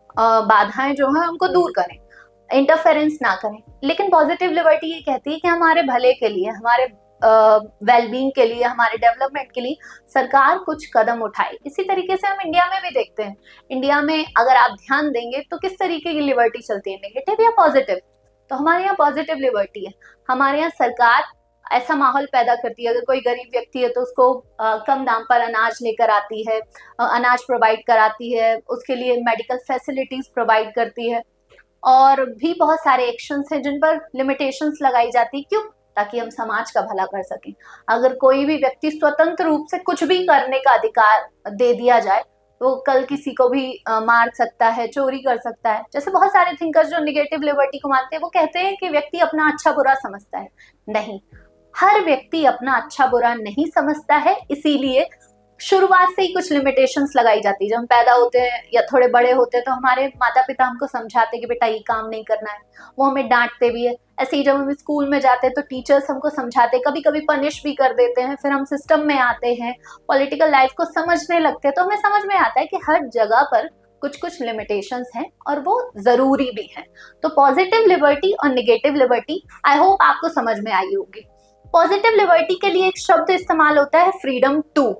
बाधाएं जो हैं, उनको दूर करें, इंटरफेरेंस ना करें। लेकिन पॉजिटिव लिबर्टी ये कहती है कि हमारे भले के लिए, हमारे वेलबींग के लिए, हमारे डेवलपमेंट के लिए सरकार कुछ कदम उठाए। इसी तरीके से हम इंडिया में भी देखते हैं। इंडिया में अगर आप ध्यान देंगे तो किस तरीके की लिबर्टी चलती है, नेगेटिव या पॉजिटिव? तो हमारे यहाँ पॉजिटिव लिबर्टी है। हमारे यहाँ सरकार ऐसा माहौल पैदा करती है। अगर कोई गरीब व्यक्ति है तो उसको कम दाम पर अनाज लेकर आती है, अनाज प्रोवाइड कराती है, उसके लिए मेडिकल फैसिलिटीज प्रोवाइड करती है, और भी बहुत सारे एक्शंस हैं जिन पर लिमिटेशंस लगाई जाती है। क्यों? ताकि हम समाज का भला कर सकें। अगर कोई भी व्यक्ति स्वतंत्र रूप से कुछ भी करने का अधिकार दे दिया जाए, वो कल किसी को भी मार सकता है, चोरी कर सकता है। जैसे बहुत सारे थिंकर्स जो निगेटिव लिबर्टी को मानते हैं, वो कहते हैं कि व्यक्ति अपना अच्छा बुरा समझता है। नहीं, हर व्यक्ति अपना अच्छा बुरा नहीं समझता है, इसीलिए शुरुआत से ही कुछ लिमिटेशंस लगाई जाती है। जब हम पैदा होते हैं या थोड़े बड़े होते हैं तो हमारे माता पिता हमको समझाते हैं कि बेटा ये काम नहीं करना है, वो हमें डांटते भी है। ऐसे ही जब हम स्कूल में जाते हैं तो टीचर्स हमको समझाते हैं, कभी कभी पनिश भी कर देते हैं। फिर हम सिस्टम में आते हैं, पॉलिटिकल लाइफ को समझने लगते हैं, तो हमें समझ में आता है कि हर जगह पर कुछ कुछ लिमिटेशंस हैं और वो जरूरी भी हैं। तो पॉजिटिव लिबर्टी और निगेटिव लिबर्टी आई होप आपको समझ में आई होगी। पॉजिटिव लिबर्टी के लिए एक शब्द इस्तेमाल होता है फ्रीडम टू।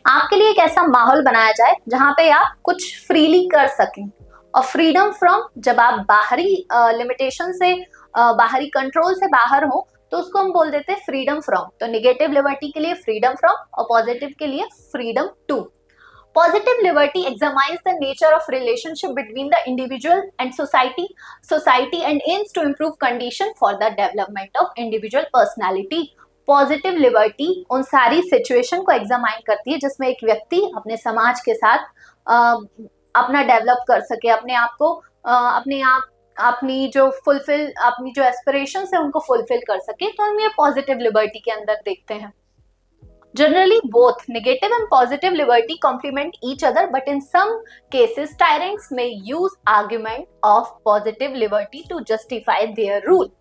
आपके लिए एक ऐसा माहौल बनाया जाए जहां पे आप कुछ फ्रीली कर सकें। और फ्रीडम फ्रॉम, जब आप बाहरी लिमिटेशन से, बाहरी कंट्रोल से बाहर हो, तो उसको हम बोल देते हैं फ्रीडम फ्रॉम। तो निगेटिव लिबर्टी के लिए फ्रीडम फ्रॉम और पॉजिटिव के लिए freedom to. Positive liberty examines the nature of relationship between the individual and society and aims to improve condition for the development of individual personality. Positive liberty उन सारी situation को examine करती है जिसमें एक व्यक्ति अपने समाज के साथ अपना डेवलप कर सके, अपने आप को अपने आप अपनी जो एस्पिरेशंस है उनको फुलफिल कर सके। तो हम ये पॉजिटिव लिबर्टी के अंदर देखते हैं। Generally, both negative and positive liberty complement each other, but in some cases, tyrants may use argument of positive liberty to justify their rule.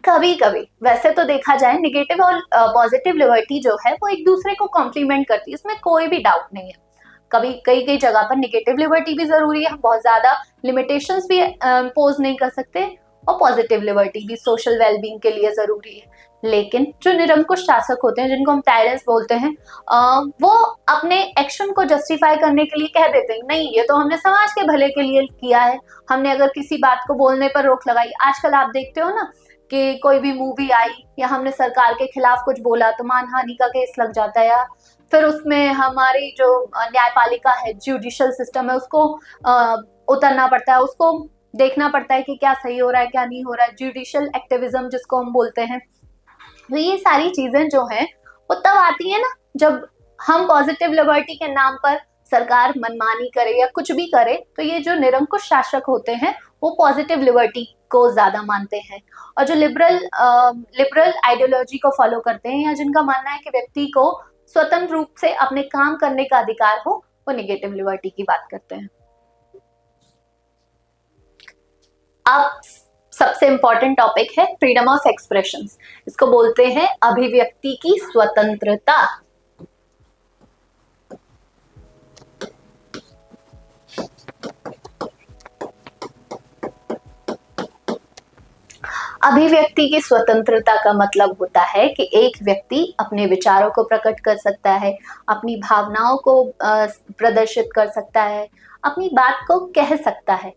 कभी कभी, वैसे तो देखा जाए, निगेटिव और पॉजिटिव लिबर्टी जो है वो एक दूसरे को कॉम्प्लीमेंट करती है, इसमें कोई भी डाउट नहीं है। कभी कई जगह पर निगेटिव लिबर्टी भी जरूरी है, हम बहुत ज्यादा लिमिटेशंस भी इम्पोज नहीं कर सकते, और पॉजिटिव लिबर्टी भी सोशल वेलबींग के लिए जरूरी है। लेकिन जो निरंकुश शासक होते हैं, जिनको हम टायरेंट्स बोलते हैं, वो अपने एक्शन को जस्टिफाई करने के लिए कह देते हैं, नहीं ये तो हमने समाज के भले के लिए किया है, हमने अगर किसी बात को बोलने पर रोक लगाई। आजकल आप देखते हो ना कि कोई भी मूवी आई या हमने सरकार के खिलाफ कुछ बोला तो मानहानि का केस लग जाता है, या फिर उसमें हमारी जो न्यायपालिका है, जुडिशियल सिस्टम है, उसको उतरना पड़ता है, उसको देखना पड़ता है कि क्या सही हो रहा है क्या नहीं हो रहा है, जुडिशियल एक्टिविज्म जिसको हम बोलते हैं। तो ये सारी चीजें जो हैं वो तब आती है ना जब हम पॉजिटिव लिबर्टी के नाम पर सरकार मनमानी करे या कुछ भी करे। तो ये जो निरंकुश शासक होते हैं वो पॉजिटिव लिबर्टी को ज्यादा मानते हैं, और जो लिबरल आइडियोलॉजी को फॉलो करते हैं या जिनका मानना है कि व्यक्ति को स्वतंत्र रूप से अपने काम करने का अधिकार हो, वो निगेटिव लिबर्टी की बात करते हैं। अब सबसे इंपॉर्टेंट टॉपिक है फ्रीडम ऑफ एक्सप्रेशन। इसको बोलते हैं अभिव्यक्ति की स्वतंत्रता। अभिव्यक्ति की स्वतंत्रता का मतलब होता है कि एक व्यक्ति अपने विचारों को प्रकट कर सकता है, अपनी भावनाओं को प्रदर्शित कर सकता है, अपनी बात को कह सकता है।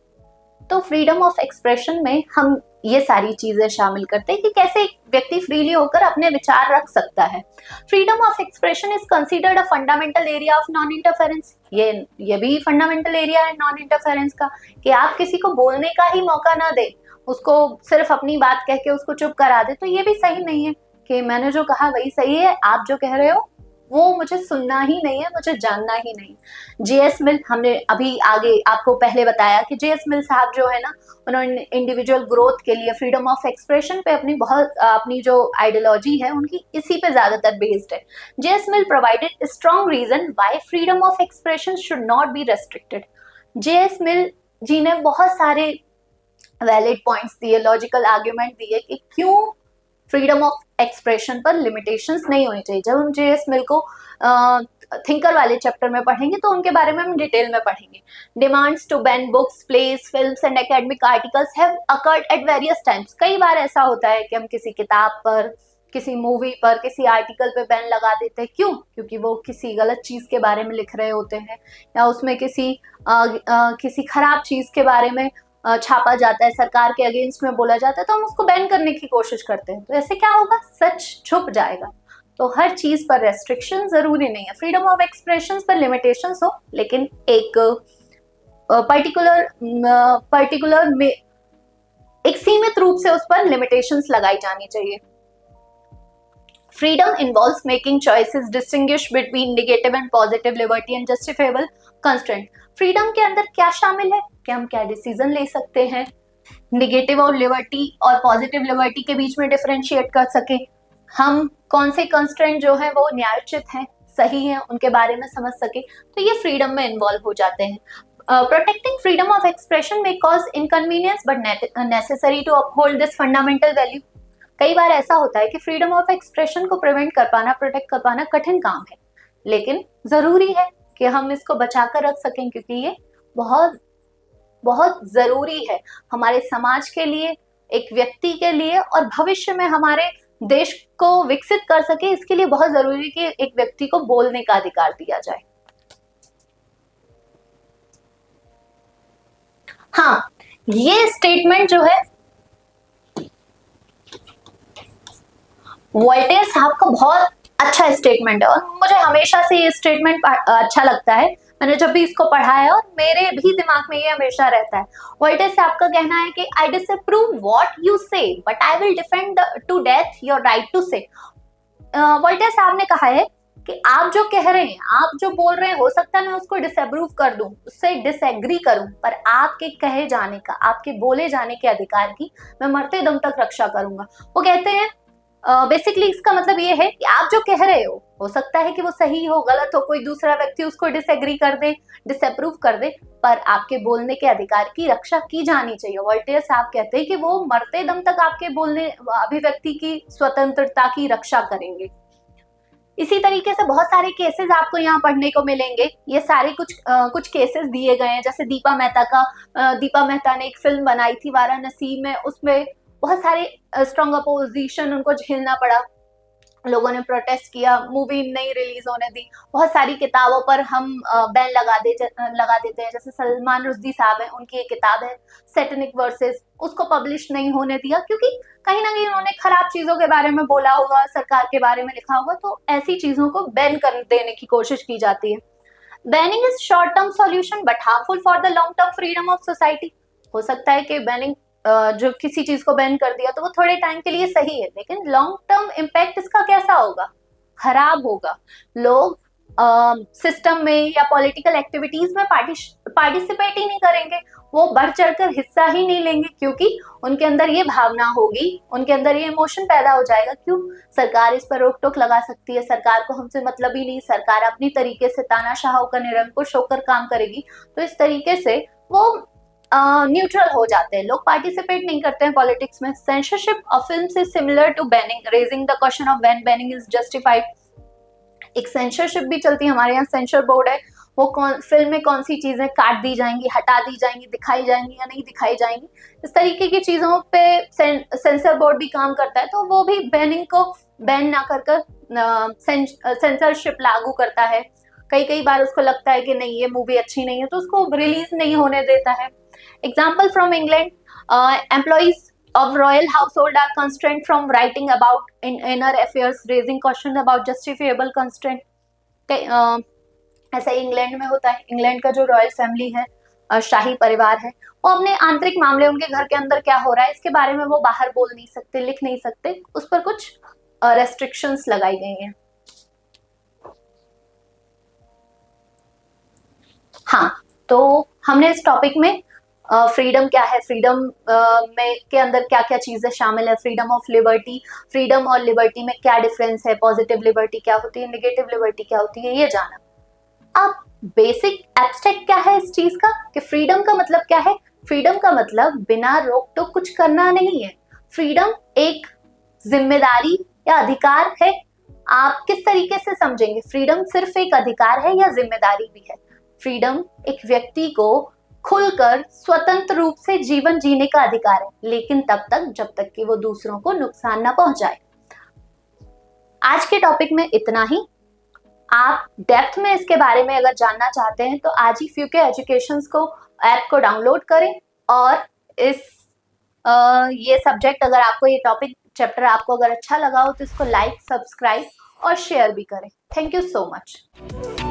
तो फ्रीडम ऑफ एक्सप्रेशन में हम ये सारी चीजें शामिल करते हैं कि कैसे एक व्यक्ति फ्रीली होकर अपने विचार रख सकता है। Freedom of expression is considered a fundamental area of non interference. ये भी फंडामेंटल एरिया है नॉन इंटरफेरेंस का, कि आप किसी को बोलने का ही मौका ना दे, उसको सिर्फ अपनी बात कह के उसको चुप करा दे। तो ये भी सही नहीं है कि मैंने जो कहा वही सही है, आप जो कह रहे हो वो मुझे सुनना ही नहीं है, मुझे जानना ही नहीं। जेएस मिल, हमने अभी आगे आपको पहले बताया कि जेएस मिल साहब जो है ना, उन्होंने इंडिविजुअल ग्रोथ के लिए फ्रीडम ऑफ एक्सप्रेशन पे अपनी जो आइडियोलॉजी है उनकी इसी पे ज्यादातर बेस्ड है। JS Mill provided strong reason why freedom of expression should not be restricted. JS Mill ji ने बहुत सारे वैलिड पॉइंट्स दिए, लॉजिकल आर्ग्यूमेंट दिए कि क्यों फ्रीडम ऑफ एक्सप्रेशन पर लिमिटेशंस नहीं होनी चाहिए। जब हम जेएस मिल को थिंकर वाले चैप्टर में पढ़ेंगे तो उनके बारे में हम डिटेल में पढ़ेंगे। Demands to ban books, plays, films and academic articles have occurred at various times. कई बार ऐसा होता है कि हम किसी किताब पर किसी मूवी पर, किसी आर्टिकल पे बैन लगा देते हैं। क्यों? क्योंकि वो किसी गलत चीज के बारे में लिख रहे होते हैं या उसमें किसी खराब चीज के बारे में छापा जाता है, सरकार के अगेंस्ट में बोला जाता है, तो हम उसको बैन करने की कोशिश करते हैं। तो ऐसे क्या होगा? सच छुप जाएगा। तो हर चीज पर रेस्ट्रिक्शन जरूरी नहीं है। फ्रीडम ऑफ एक्सप्रेशन पर लिमिटेशंस हो, लेकिन एक पर्टिकुलर में एक सीमित रूप से उस पर लिमिटेशंस लगाई जानी चाहिए। Freedom involves making choices distinguish between negative and positive liberty and justifiable constraint. Freedom के अंदर क्या शामिल है कि हम क्या डिसीजन ले सकते हैं, नेगेटिव और लिबर्टी और पॉजिटिव लिबर्टी के बीच में डिफरेंशिएट कर सके, हम कौन से कंस्ट्रेंट जो है वो न्यायोचित हैं, सही हैं, उनके बारे में समझ सके, तो ये फ्रीडम में इन्वॉल्व हो जाते हैं। Protecting freedom of expression may cause inconvenience but necessary to uphold this fundamental value। कई बार ऐसा होता है कि फ्रीडम ऑफ एक्सप्रेशन को प्रिवेंट कर पाना, प्रोटेक्ट कर पाना कठिन काम है, लेकिन जरूरी है कि हम इसको बचा कर रख सकें, क्योंकि ये बहुत बहुत जरूरी है हमारे समाज के लिए, एक व्यक्ति के लिए, और भविष्य में हमारे देश को विकसित कर सके। इसके लिए बहुत जरूरी है कि एक व्यक्ति को बोलने का अधिकार दिया जाए। हाँ, ये स्टेटमेंट जो है वोल्टेयर साहब का बहुत अच्छा स्टेटमेंट है और मुझे हमेशा से ये स्टेटमेंट अच्छा लगता है। मैंने जब भी इसको पढ़ा है और मेरे भी दिमाग में ये हमेशा रहता है। वोल्टेयर साहब का कहना है कि I disapprove what you say but I will defend to death your right to say. Voltaire साहब ने कहा है कि आप जो कह रहे हैं, आप जो बोल रहे हैं, हो सकता है मैं उसको डिसअप्रूव कर दूं, उससे डिसएग्री करूं, पर आपके कहे जाने का, आपके बोले जाने के अधिकार की मैं मरते दम तक रक्षा करूंगा। वो कहते हैं बेसिकली इसका मतलब ये है कि आप जो कह रहे हो सकता है कि वो सही हो, गलत हो, कोई दूसरा व्यक्ति उसको डिसएग्री कर दे, डिसअप्रूव कर दे, पर आपके बोलने के अधिकार की रक्षा की जानी चाहिए। वोल्टेयर साहब कहते हैं कि वो मरते दम तक आपके बोलने, अभिव्यक्ति की स्वतंत्रता की रक्षा करेंगे। इसी तरीके से बहुत सारे केसेस आपको यहाँ पढ़ने को मिलेंगे। ये सारे कुछ केसेस दिए गए हैं, जैसे दीपा मेहता ने एक फिल्म बनाई थी वाराणसी में, उसमें बहुत सारे स्ट्रॉन्ग अपोजिशन उनको झेलना पड़ा, लोगों ने प्रोटेस्ट किया, मूवी नहीं रिलीज होने दी। बहुत सारी किताबों पर हम बैन लगा देते हैं, जैसे सलमान रुश्दी साहब है, उनकी एक किताब है सैटेनिक वर्सेस, उसको पब्लिश नहीं होने दिया क्योंकि कहीं ना कहीं उन्होंने खराब चीजों के बारे में बोला होगा, सरकार के बारे में लिखा होगा, तो ऐसी चीजों को बैन कर देने की कोशिश की जाती है। Banning is short term solution but harmful for the long term freedom of society. हो सकता है कि बैनिंग, जो किसी चीज को बैन कर दिया तो वो थोड़े टाइम के लिए सही है, लेकिन लॉन्ग टर्म इम्पैक्ट इसका कैसा होगा? खराब होगा। लोग सिस्टम में या पॉलिटिकल एक्टिविटीज में पार्टिसिपेट ही नहीं करेंगे, वो बढ़ चढ़कर हिस्सा ही नहीं लेंगे, क्योंकि उनके अंदर ये भावना होगी, उनके अंदर ये इमोशन पैदा हो जाएगा। क्यों? सरकार इस पर रोक टोक लगा सकती है, सरकार को हमसे मतलब ही नहीं, सरकार अपनी तरीके से तानाशाह होकर, निरंकुश होकर काम करेगी। तो इस तरीके से वो न्यूट्रल हो जाते हैं, लोग पार्टिसिपेट नहीं करते हैं पॉलिटिक्स में। Censorship of films is similar to banning, raising the question of when banning is justified. एक सेंसरशिप भी चलती है हमारे यहाँ, सेंसर बोर्ड है, वो फिल्म में कौन सी चीजें काट दी जाएंगी, हटा दी जाएंगी, दिखाई जाएंगी या नहीं दिखाई जाएंगी, इस तरीके की चीजों पे सेंसर बोर्ड भी काम करता है। तो वो भी बैनिंग को बैन ना कर सेंसरशिप लागू करता है। कई बार उसको लगता है कि नहीं ये मूवी अच्छी नहीं है तो उसको रिलीज नहीं होने देता है। Example from England, employees of royal household are constrained from writing about inner affairs, raising questions about justifiable constraint। ऐसा इंग्लैंड में होता है। इंग्लैंड का जो रॉयल फैमिली है, शाही परिवार है, वो अपने आंतरिक मामले, उनके घर के अंदर क्या हो रहा है इसके बारे में वो बाहर बोल नहीं सकते, लिख नहीं सकते, उस पर कुछ रेस्ट्रिक्शंस लगाई गई हैं। हाँ, तो हमने इस टॉपिक में फ्रीडम क्या है, फ्रीडम में के अंदर क्या क्या चीजें शामिल है, फ्रीडम ऑफ लिबर्टी, फ्रीडम और लिबर्टी में क्या डिफरेंस है, पॉजिटिव लिबर्टी क्या होती है, नेगेटिव लिबर्टी क्या होती है, ये जाना। अब बेसिक एब्स्ट्रैक्ट क्या है इस चीज का, कि फ्रीडम का मतलब क्या है? फ्रीडम का मतलब बिना रोक टोक कुछ करना नहीं है। फ्रीडम एक जिम्मेदारी या अधिकार है। आप किस तरीके से समझेंगे? फ्रीडम सिर्फ एक अधिकार है या जिम्मेदारी भी है? फ्रीडम एक व्यक्ति को खुलकर स्वतंत्र रूप से जीवन जीने का अधिकार है, लेकिन तब तक जब तक कि वो दूसरों को नुकसान ना पहुंचाए। आज के टॉपिक में इतना ही। आप डेप्थ में इसके बारे में अगर जानना चाहते हैं तो आज ही फ्यूके एजुकेशंस को ऐप को डाउनलोड करें और इस ये सब्जेक्ट अगर आपको ये टॉपिक चैप्टर आपको अगर अच्छा लगा हो तो इसको लाइक, सब्सक्राइब और शेयर भी करें। Thank you so much.